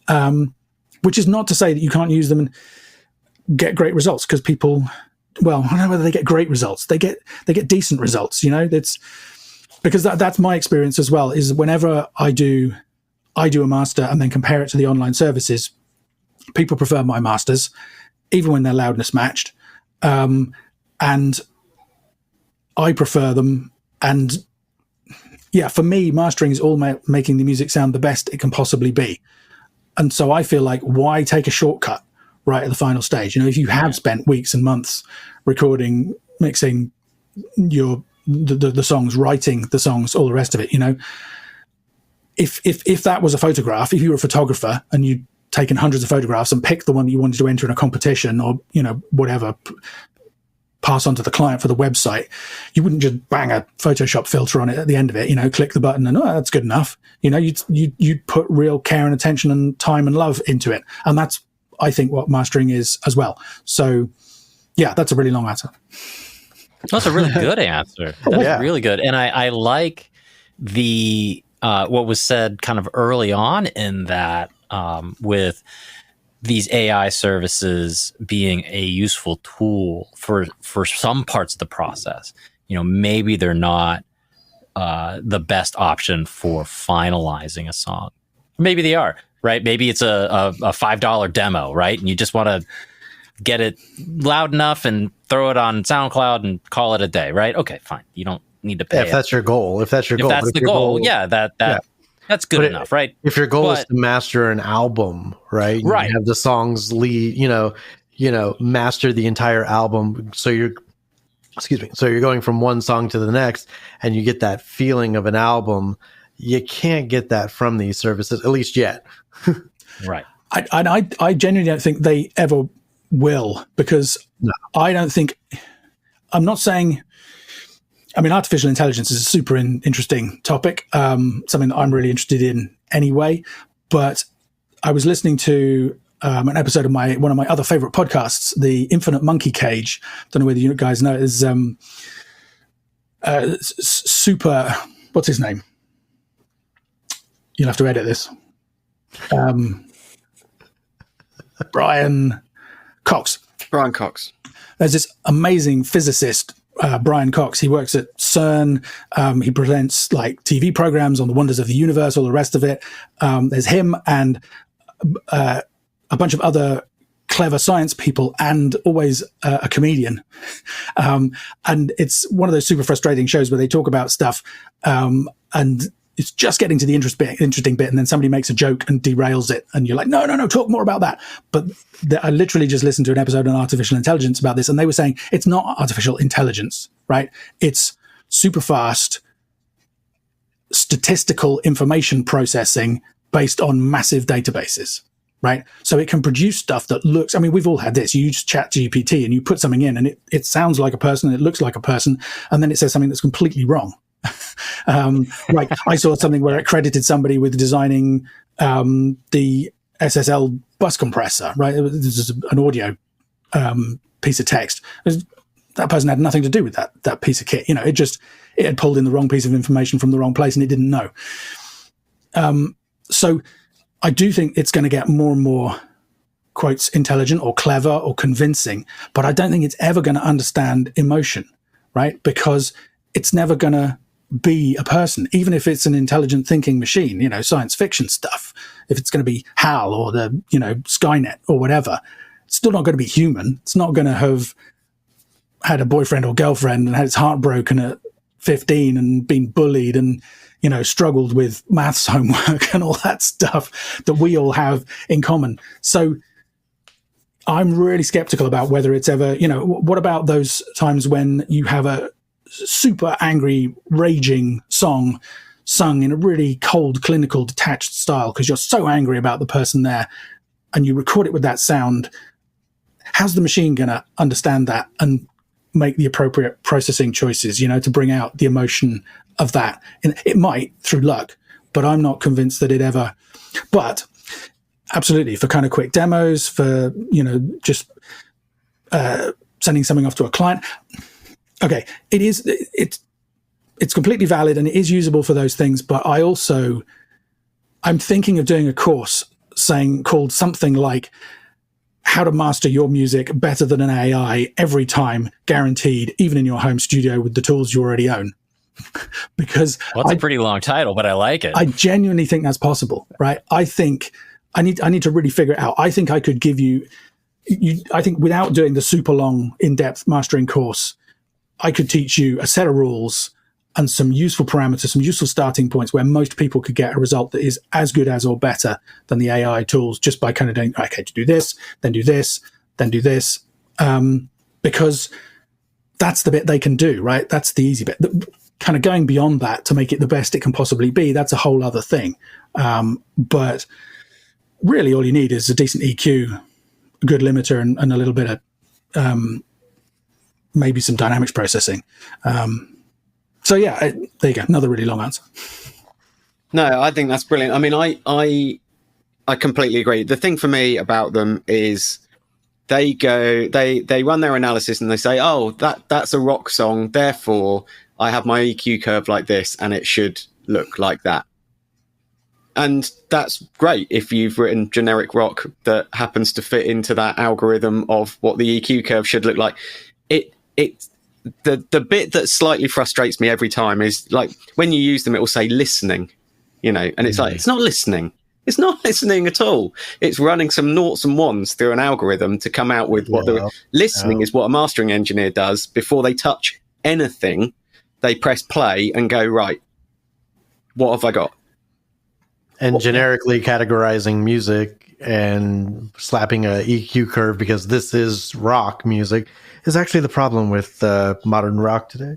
Which is not to say that you can't use them and get great results, because people, well, I don't know whether they get great results. They get decent results. It's because that's my experience as well. Is whenever I do a master and then compare it to the online services, people prefer my masters, even when they're loudness matched. And I prefer them. And yeah, for me, mastering is all making the music sound the best it can possibly be. And so I feel like, why take a shortcut right at the final stage? If you have spent weeks and months recording, mixing the songs, writing the songs, all the rest of it, if that was a photograph, if you were a photographer and you'd taken hundreds of photographs and picked the one that you wanted to enter in a competition or, whatever, pass on to the client for the website, you wouldn't just bang a Photoshop filter on it at the end of it, click the button and, that's good enough. You'd put real care and attention and time and love into it. And that's, I think, what mastering is as well. So yeah, that's a really long answer. That's a really good answer. That's really good. And I like the, what was said kind of early on in that, with these AI services being a useful tool for some parts of the process. Maybe they're not the best option for finalizing a song. Maybe they are, right? Maybe it's a $5 demo, right? And you just want to get it loud enough and throw it on SoundCloud and call it a day, right? Okay, fine. You don't need to pay. If that's your goal. If that's the goal, that's good enough, right? If your goal is to master an album, right? Right. You have the songs lead, master the entire album. So you're going from one song to the next and you get that feeling of an album. You can't get that from these services, at least yet. Right. I genuinely don't think they ever will, because I don't think, I'm not saying, artificial intelligence is a super interesting topic, something that I'm really interested in anyway. But I was listening to an episode of one of my other favorite podcasts, the Infinite Monkey Cage. Don't know whether you guys know it. Is super. What's his name? you'll have to edit this. Brian Cox. Brian Cox. There's this amazing physicist, Brian Cox. He works at CERN. He presents like TV programs on the wonders of the universe, all the rest of it. There's him and a bunch of other clever science people, and always a comedian. And it's one of those super frustrating shows where they talk about stuff, and it's just getting to the interesting bit, and then somebody makes a joke and derails it, and you're like, no, talk more about that. But I literally just listened to an episode on artificial intelligence about this, and they were saying it's not artificial intelligence, right? It's super fast statistical information processing based on massive databases, right? So it can produce stuff that looks, I mean, we've all had this. You use ChatGPT and you put something in, and it sounds like a person, it looks like a person, and then it says something that's completely wrong. Like I saw something where it credited somebody with designing the SSL bus compressor, right? This is an audio piece of text. That person had nothing to do with that piece of kit. You know, it had pulled in the wrong piece of information from the wrong place, and it didn't know. So I do think it's going to get more and more, quotes, intelligent or clever or convincing, but I don't think it's ever going to understand emotion, right? Because it's never going to be a person, even if it's an intelligent thinking machine, you know, science fiction stuff. If it's going to be HAL or the, you know, Skynet or whatever, it's still not going to be human. It's not going to have had a boyfriend or girlfriend and had its heart broken at 15 and been bullied and, you know, struggled with maths homework and all that stuff that we all have in common. So I'm really skeptical about whether it's ever, you know, what about those times when you have a super angry, raging song sung in a really cold, clinical, detached style because you're so angry about the person there, and you record it with that sound? How's the machine going to understand that and make the appropriate processing choices, you know, to bring out the emotion of that? And it might through luck, but I'm not convinced that it ever. But absolutely, for kind of quick demos, for, you know, just sending something off to a client. Okay, it's completely valid and it is usable for those things, but I'm thinking of doing a course called something like how to master your music better than an AI every time, guaranteed, even in your home studio with the tools you already own. Because that's a pretty long title, but I like it. I genuinely think that's possible, right? I think I need to really figure it out. I think I could give you, I think without doing the super long, in-depth mastering course, I could teach you a set of rules and some useful parameters, some useful starting points where most people could get a result that is as good as or better than the AI tools, just by kind of doing, okay, to do this, then do this, then do this. Because that's the bit they can do, right? That's the easy bit. Kind of going beyond that to make it the best it can possibly be, that's a whole other thing. But really all you need is a decent EQ, a good limiter, and a little bit of maybe some dynamics processing. So yeah, there you go. Another really long answer. No, I think that's brilliant. I mean, I completely agree. The thing for me about them is they run their analysis and they say, oh, that's a rock song, therefore I have my EQ curve like this and it should look like that. And that's great if you've written generic rock that happens to fit into that algorithm of what the EQ curve should look like. The bit that slightly frustrates me every time is like when you use them, it will say listening, you know, and it's like, it's not listening. It's not listening at all. It's running some noughts and ones through an algorithm to come out with what the listening is, what a mastering engineer does before they touch anything. They press play and go, right, what have I got? And generically categorizing music and slapping a EQ curve because this is rock music is actually the problem with modern rock today.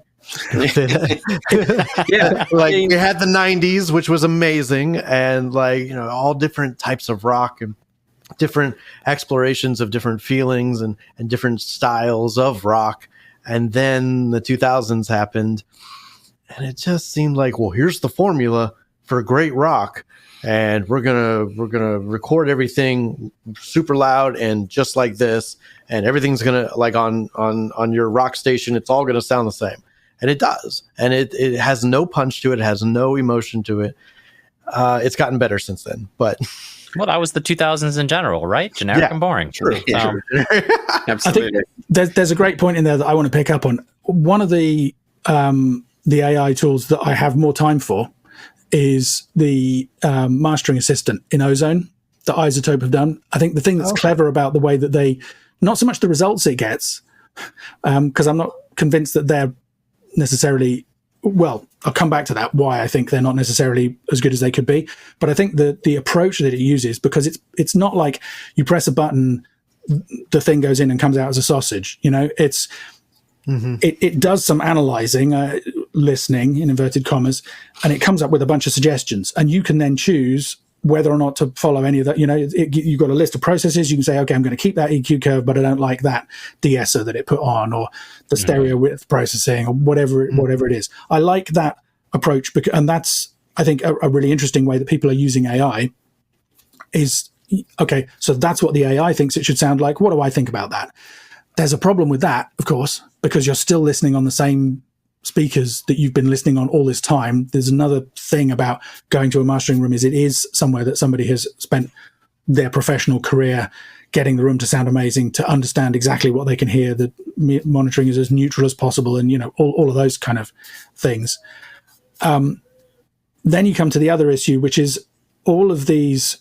Yeah, like we had the 90s, which was amazing, and like, you know, all different types of rock and different explorations of different feelings and different styles of rock. And then the 2000s happened, and it just seemed like, well, here's the formula for great rock. And we're gonna record everything super loud and just like this, and everything's gonna, like on your rock station, it's all gonna sound the same, and it does, and it has no punch to it, it has no emotion to it. It's gotten better since then, but Well, that was the 2000s in general, right? Generic Yeah, and boring. true. Absolutely. There's a great point in there that I want to pick up on. One of the AI tools that I have more time for is the mastering assistant in Ozone that Isotope have done. I think the thing that's clever about the way that they, not so much the results it gets, because I'm not convinced that they're necessarily, well, I'll come back to that, why I think they're not necessarily as good as they could be. But I think the approach that it uses, because it's not like you press a button, the thing goes in and comes out as a sausage. You know, it's it does some analyzing, listening in inverted commas, and it comes up with a bunch of suggestions, and you can then choose whether or not to follow any of that. You know, you've got a list of processes. You can say, okay, I'm going to keep that EQ curve, but I don't like that de-esser that it put on, or the stereo width processing, or whatever it is. I like that approach, and that's, I think, a really interesting way that people are using AI is, okay, so that's what the AI thinks it should sound like. What do I think about that? There's a problem with that, of course, because you're still listening on the same speakers that you've been listening on all this time. There's another thing about going to a mastering room is it is somewhere that somebody has spent their professional career getting the room to sound amazing, to understand exactly what they can hear, that monitoring is as neutral as possible, and, you know, all of those kind of things. Then you come to the other issue, which is all of these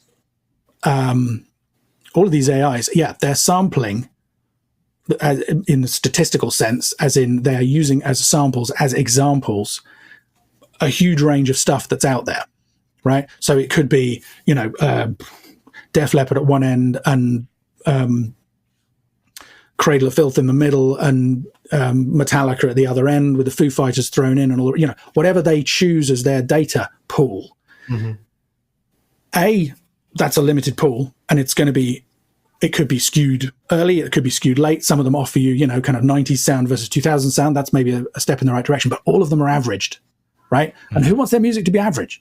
AIs, yeah, they're sampling in the statistical sense, as in they're using as samples, as examples, a huge range of stuff that's out there, right? So it could be, you know, Def Leppard at one end, and Cradle of Filth in the middle, and Metallica at the other end, with the Foo Fighters thrown in, and all, you know, whatever they choose as their data pool. That's a limited pool, and it's going to be, it could be skewed early, it could be skewed late. Some of them offer you, you know, kind of 90s sound versus 2000 sound. That's maybe a step in the right direction, but all of them are averaged, right? And who wants their music to be average?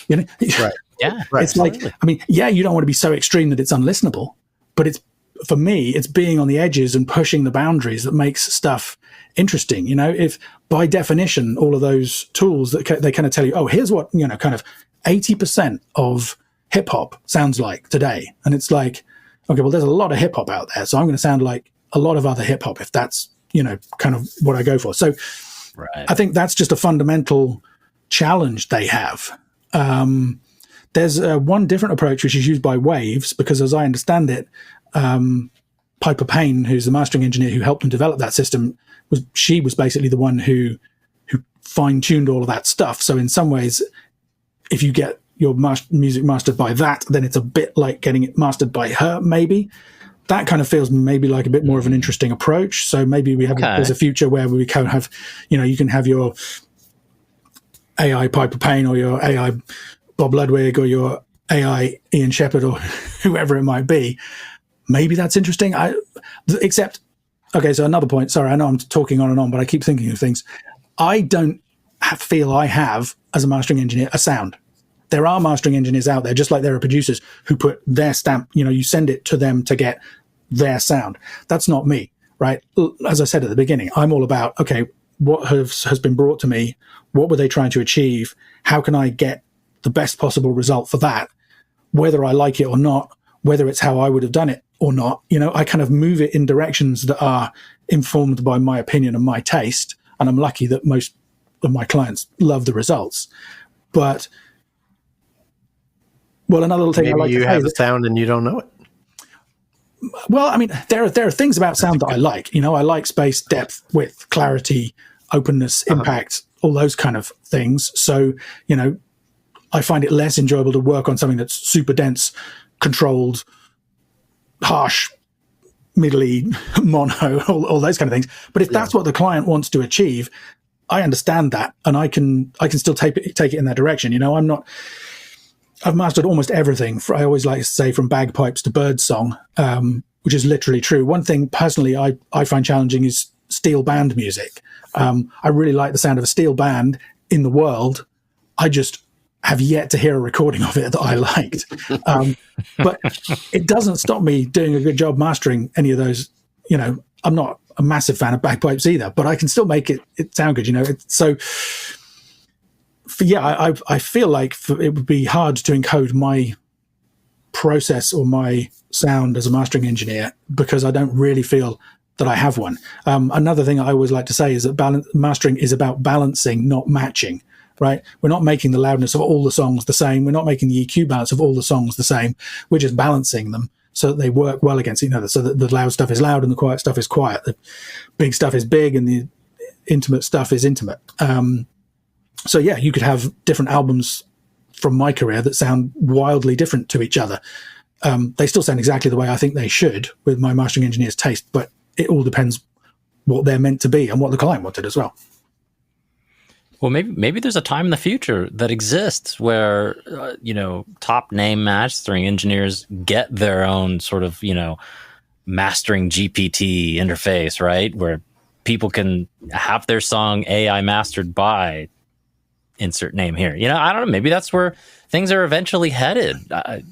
You know, Right. Yeah. it's absolutely. like, I mean, yeah, you don't want to be so extreme that it's unlistenable, but it's, for me, it's being on the edges and pushing the boundaries that makes stuff interesting. You know, if by definition, all of those tools that they kind of tell you, oh, here's what, you know, kind of 80% of hip hop sounds like today. And it's like, okay, well, there's a lot of hip hop out there, so I'm going to sound like a lot of other hip hop if that's, you know, kind of what I go for. So Right. I think that's just a fundamental challenge they have. There's one different approach which is used by Waves, because as I understand it, Piper Payne, who's the mastering engineer who helped them develop that system, she was basically the one who fine-tuned all of that stuff. So in some ways, if you get your music mastered by that, then it's a bit like getting it mastered by her, maybe. That kind of feels maybe like a bit more of an interesting approach. So maybe we have there's a future where we can have, you know, you can have your AI Piper Payne, or your AI Bob Ludwig, or your AI Ian Shepherd, or whoever it might be. Maybe that's interesting. Except, okay, so another point. Sorry, I know I'm talking on and on, but I keep thinking of things. I don't feel I have, as a mastering engineer, a sound. There are mastering engineers out there, just like there are producers who put their stamp, you know, you send it to them to get their sound. That's not me, right? As I said at the beginning, I'm all about, okay, what has been brought to me? What were they trying to achieve? How can I get the best possible result for that? Whether I like it or not, whether it's how I would have done it or not, you know, I kind of move it in directions that are informed by my opinion and my taste. And I'm lucky that most of my clients love the results. But, well, another little thing Maybe I like you to say have is the sound and you don't know it. well, I mean, there are things about sound that I like. You know, I like space, depth, width, clarity, openness, impact, all those kind of things. So, you know, I find it less enjoyable to work on something that's super dense, controlled, harsh, middly, mono, all those kind of things. But if that's what the client wants to achieve, I understand that, and I can still take it in that direction. You know, I've mastered almost everything. I always like to say from bagpipes to birdsong, which is literally true. One thing personally I find challenging is steel band music. I really like the sound of a steel band in the world. I just have yet to hear a recording of it that I liked. But it doesn't stop me doing a good job mastering any of those. You know, I'm not a massive fan of bagpipes either, but I can still make it sound good. You know, so I feel like it would be hard to encode my process or my sound as a mastering engineer, because I don't really feel that I have one. Another thing I always like to say is that mastering is about balancing, not matching, right? We're not making the loudness of all the songs the same. We're not making the EQ balance of all the songs the same. We're just balancing them so that they work well against each other, so that the loud stuff is loud and the quiet stuff is quiet. The big stuff is big and the intimate stuff is intimate. So yeah, you could have different albums from my career that sound wildly different to each other. They still sound exactly the way I think they should with my mastering engineer's taste, but it all depends what they're meant to be and what the client wanted as well. Well, maybe there's a time in the future that exists where, top name mastering engineers get their own sort of, mastering GPT interface, right? Where people can have their song AI mastered by insert name here. I don't know. Maybe that's where things are eventually headed. I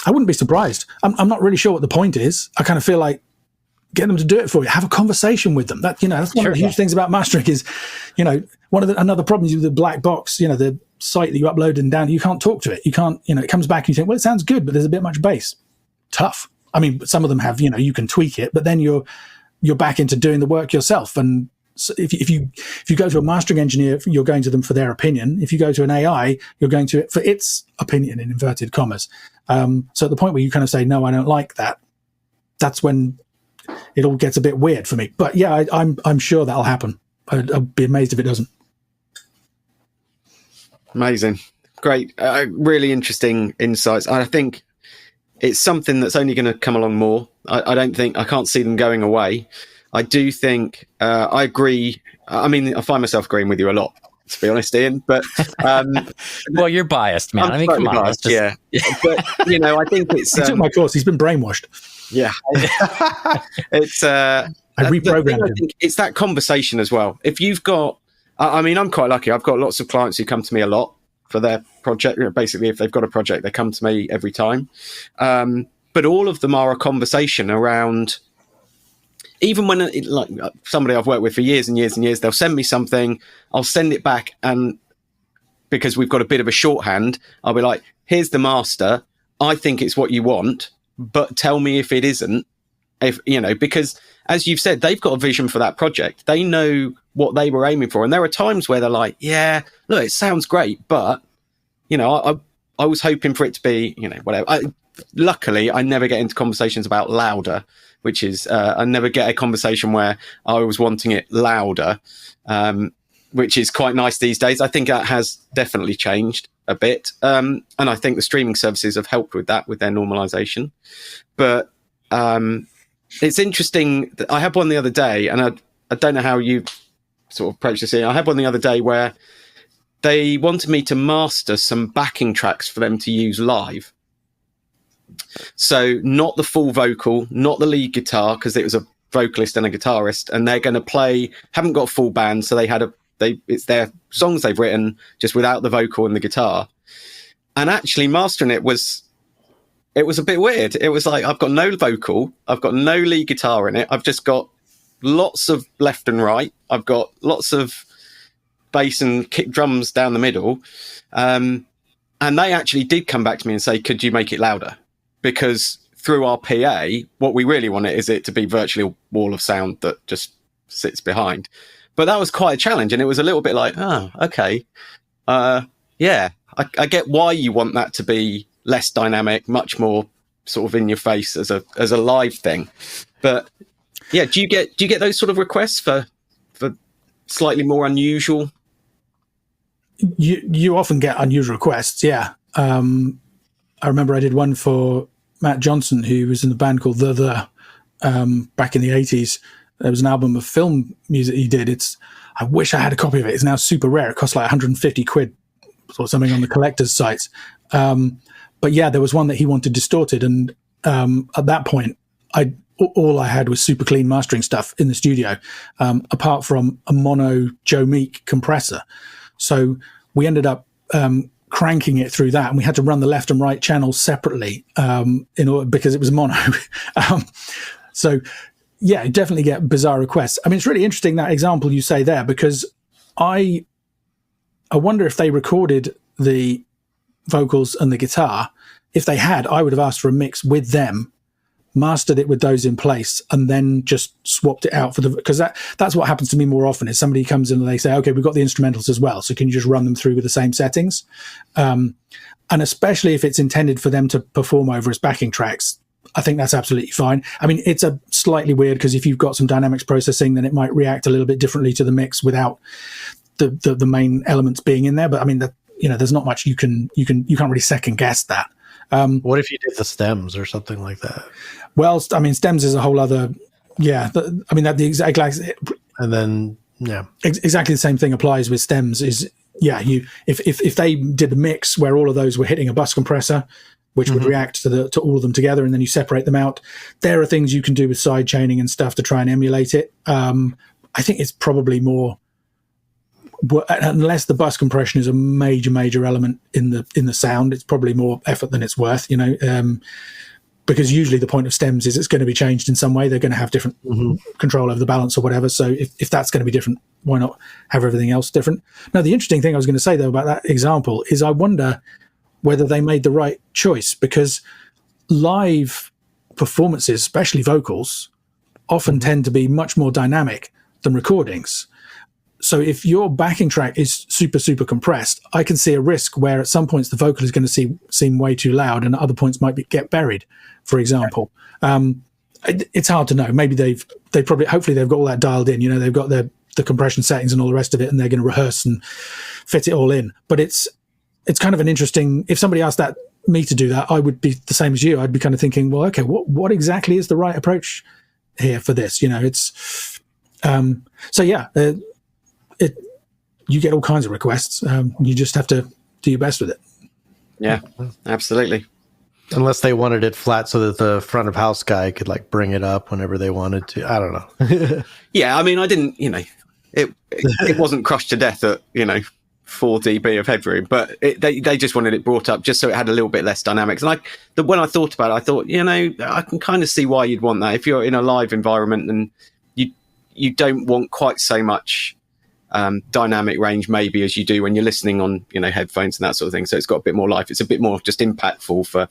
wouldn't be surprised. I'm not really sure what the point is. I kind of feel like get them to do it for you. Have a conversation with them. That's one of the huge things about mastering is, another problem with the black box, the site that you upload and down, you can't talk to it. You can't, it comes back and you think, well, it sounds good, but there's a bit much bass. Tough. I mean, some of them have, you can tweak it, but then you're back into doing the work yourself. And so if you go to a mastering engineer, you're going to them for their opinion. If you go to an AI, you're going to it for its opinion, in inverted commas. So at the point where you kind of say, no, I don't like that, that's when it all gets a bit weird for me. But yeah, I'm sure that'll happen. I'll be amazed if it doesn't. Amazing. Great. Really interesting insights. I think it's something that's only going to come along more. I can't see them going away. I do think, I agree. I mean, I find myself agreeing with you a lot, to be honest, Ian, but, well, you're biased, man. Come on. Biased, yeah. But, I think it's, he took my course. He's been brainwashed. Yeah. It's, I reprogrammed him. I think it's that conversation as well. If you've got, I'm quite lucky. I've got lots of clients who come to me a lot for their project. Basically, if they've got a project, they come to me every time. But all of them are a conversation around, even when like somebody I've worked with for years and years and years, they'll send me something, I'll send it back, and because we've got a bit of a shorthand, I'll be like, here's the master. I think it's what you want, but tell me if it isn't. Because as you've said, they've got a vision for that project. They know what they were aiming for. And there are times where they're like, yeah, look, it sounds great, but, I was hoping for it to be, whatever. Luckily, I never get into conversations about louder, which is, I never get a conversation where I was wanting it louder, which is quite nice these days. I think that has definitely changed a bit. And I think the streaming services have helped with that, with their normalization. But it's interesting. I had one the other day, and I don't know how you sort of approach this here. I had one the other day where they wanted me to master some backing tracks for them to use live. So not the full vocal, not the lead guitar, because it was a vocalist and a guitarist, and they're going to play, haven't got a full band, so it's their songs they've written just without the vocal and the guitar. And actually mastering it was a bit weird. It was like, I've got no vocal, I've got no lead guitar in it, I've just got lots of left and right, I've got lots of bass and kick drums down the middle. And they actually did come back to me and say, could you make it louder? Because through our PA, what we really want is it to be virtually a wall of sound that just sits behind. But that was quite a challenge. And it was a little bit like, oh, okay. Yeah, I get why you want that to be less dynamic, much more sort of in your face as a live thing. But yeah, do you get those sort of requests for slightly more unusual? You often get unusual requests. Yeah. I remember I did one for Matt Johnson, who was in the band called The back in the 80s. There was an album of film music he did. I wish I had a copy of it. It's now super rare. It costs like 150 quid or something on the collector's sites. But yeah, there was one that he wanted distorted. And at that point, all I had was super clean mastering stuff in the studio, apart from a mono Joe Meek compressor. So we ended up cranking it through that, and we had to run the left and right channels separately because it was mono. So yeah, you definitely get bizarre requests. I mean, it's really interesting, that example you say there, because I I wonder if they recorded the vocals and the guitar. If they had, I would have asked for a mix with them, mastered it with those in place, and then just swapped it out for the, because that's what happens to me more often is somebody comes in and they say, okay, we've got the instrumentals as well, so can you just run them through with the same settings? And especially if it's intended for them to perform over as backing tracks, I think that's absolutely fine. I mean, it's a slightly weird because if you've got some dynamics processing, then it might react a little bit differently to the mix without the main elements being in there. But I mean, there's not much you can't really second guess that. What if you did the stems or something like that? Well, I mean, stems is a whole other, and then exactly the same thing applies with stems. Is if they did a mix where all of those were hitting a bus compressor, which would react to all of them together, and then you separate them out. There are things you can do with side chaining and stuff to try and emulate it. I think it's probably more, unless the bus compression is a major element in the sound, it's probably more effort than it's worth, because usually the point of stems is it's going to be changed in some way. They're going to have different control over the balance or whatever. So if that's going to be different, why not have everything else different? Now, the interesting thing I was going to say, though, about that example is I wonder whether they made the right choice, because live performances, especially vocals, often tend to be much more dynamic than recordings. So if your backing track is super compressed, I can see a risk where at some points the vocal is going to seem way too loud, and at other points might get buried, for example. It's hard to know. Maybe hopefully they've got all that dialed in. They've got the compression settings and all the rest of it, and they're going to rehearse and fit it all in. But it's kind of an interesting, if somebody asked me to do that, I would be the same as you. I'd be kind of thinking, well, okay, what exactly is the right approach here for this? It's, you get all kinds of requests. You just have to do your best with it. Yeah, absolutely. Unless they wanted it flat so that the front of house guy could bring it up whenever they wanted to. I don't know. Yeah. I mean, I didn't, it wasn't crushed to death at, 4 dB of headroom, but they just wanted it brought up just so it had a little bit less dynamics. And when I thought about it, I thought, I can kind of see why you'd want that. If you're in a live environment and you don't want quite so much dynamic range maybe as you do when you're listening on, headphones and that sort of thing. So it's got a bit more life. It's a bit more just impactful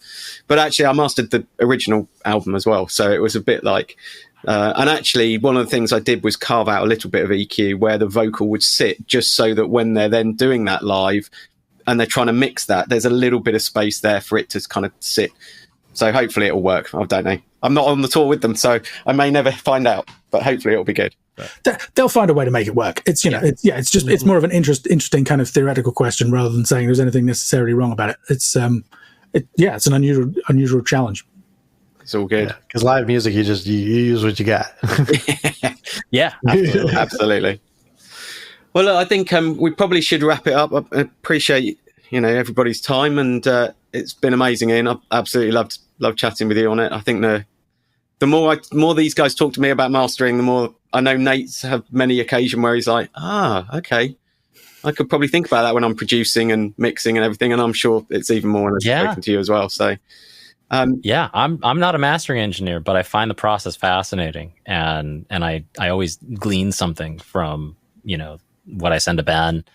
but actually I mastered the original album as well. So it was a bit like, and actually one of the things I did was carve out a little bit of EQ where the vocal would sit, just so that when they're then doing that live and they're trying to mix that, there's a little bit of space there for it to kind of sit. So hopefully it'll work. I don't know. I'm not on the tour with them, so I may never find out, but hopefully it'll be good. They'll find a way to make it work. It's, it's more of an interesting kind of theoretical question rather than saying there's anything necessarily wrong about it. It's, it's an unusual challenge. It's all good. Because live music, you use what you got. Yeah, absolutely. Well, look, I think we probably should wrap it up. I appreciate everybody's time, and it's been amazing, Ian. I've absolutely loved chatting with you on it. I think the more these guys talk to me about mastering, the more I know Nate's have many occasion where he's like, okay, I could probably think about that when I'm producing and mixing and everything, and I'm sure it's even more when I've spoken to you as well. So. I'm not a mastering engineer, but I find the process fascinating, and I always glean something from what I send to Ben.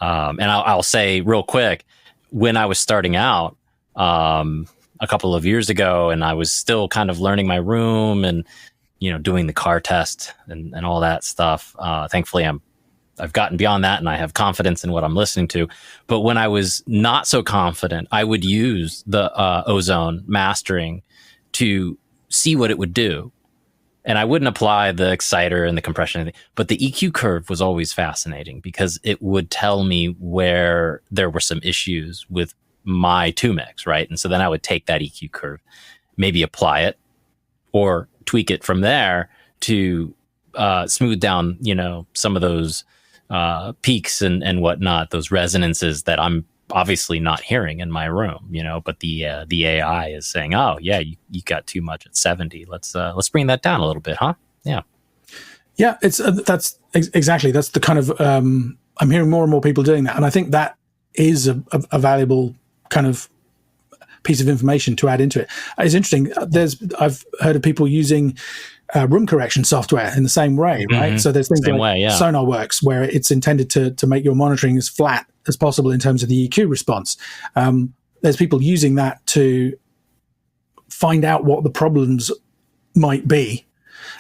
And I'll say real quick, when I was starting out a couple of years ago, and I was still kind of learning my room and doing the car test and all that stuff. Thankfully, I've gotten beyond that, and I have confidence in what I'm listening to. But when I was not so confident, I would use the Ozone mastering to see what it would do. And I wouldn't apply the exciter and the compression, but the EQ curve was always fascinating because it would tell me where there were some issues with my 2-mix, right? And so then I would take that EQ curve, maybe apply it or tweak it from there to smooth down, some of those peaks and whatnot, those resonances that I'm obviously not hearing in my room, but the AI is saying, oh yeah, you got too much at 70. Let's bring that down a little bit, huh? Yeah. It's that's the kind of I'm hearing more and more people doing that, and I think that is a valuable kind of piece of information to add into it. It's interesting. I've heard of people using room correction software in the same way, right? So there's things like SonarWorks, where it's intended to make your monitoring as flat as possible in terms of the EQ response. There's people using that to find out what the problems might be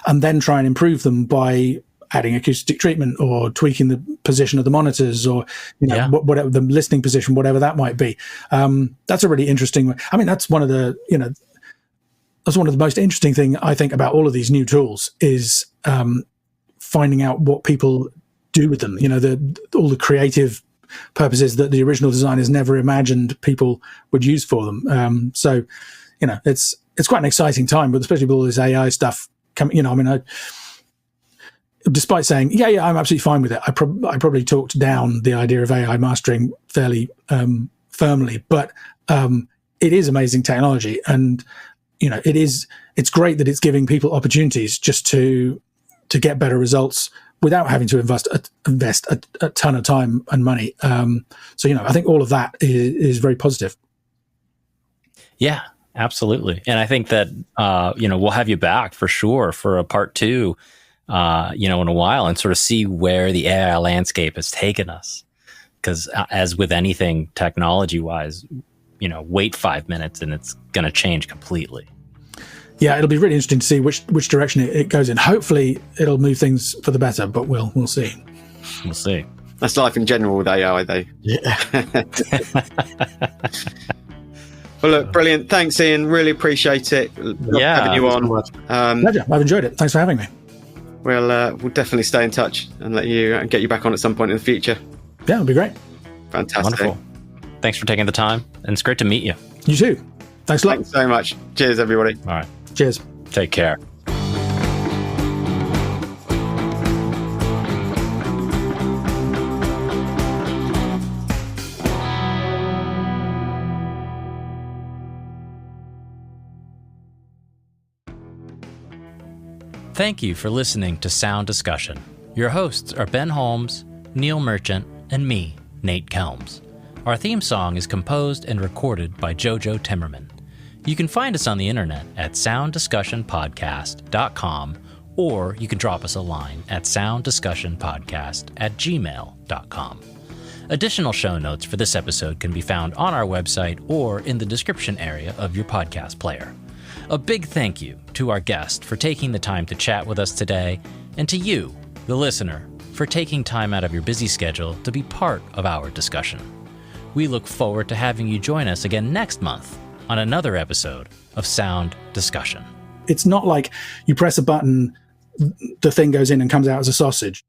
and then try and improve them by adding acoustic treatment or tweaking the position of the monitors, or whatever the listening position, whatever that might be. That's a really interesting. I mean, that's one of the most interesting thing I think about all of these new tools is finding out what people do with them. All the creative purposes that the original designers never imagined people would use for them. So, it's quite an exciting time, but especially with all this AI stuff coming. Despite saying, I'm absolutely fine with it, I probably talked down the idea of AI mastering fairly firmly, but it is amazing technology, and it's great that it's giving people opportunities just to get better results without having to invest a ton of time and money. So I think all of that is very positive. Yeah, absolutely. And I think that we'll have you back for sure for a part 2. In a while, and sort of see where the AI landscape has taken us. Because as with anything technology-wise, wait 5 minutes and it's going to change completely. Yeah, it'll be really interesting to see which direction it goes in. Hopefully, it'll move things for the better, but we'll see. We'll see. That's life in general with AI, though. Yeah. Well, look, brilliant. Thanks, Ian. Really appreciate it. Love having you on. Pleasure. I've enjoyed it. Thanks for having me. We'll definitely stay in touch and get you back on at some point in the future. Yeah, it'll be great. Fantastic. Wonderful. Thanks for taking the time, and it's great to meet you. You too. Thanks a lot. Thanks so much. Cheers, everybody. All right. Cheers. Take care. Thank you for listening to Sound Discussion. Your hosts are Ben Holmes, Neil Merchant, and me, Nate Kelms. Our theme song is composed and recorded by Jojo Timmerman. You can find us on the internet at sounddiscussionpodcast.com, or you can drop us a line at sounddiscussionpodcast@gmail.com. Additional show notes for this episode can be found on our website or in the description area of your podcast player. A big thank you to our guest for taking the time to chat with us today, and to you, the listener, for taking time out of your busy schedule to be part of our discussion. We look forward to having you join us again next month on another episode of Sound Discussion. It's not like you press a button, the thing goes in and comes out as a sausage.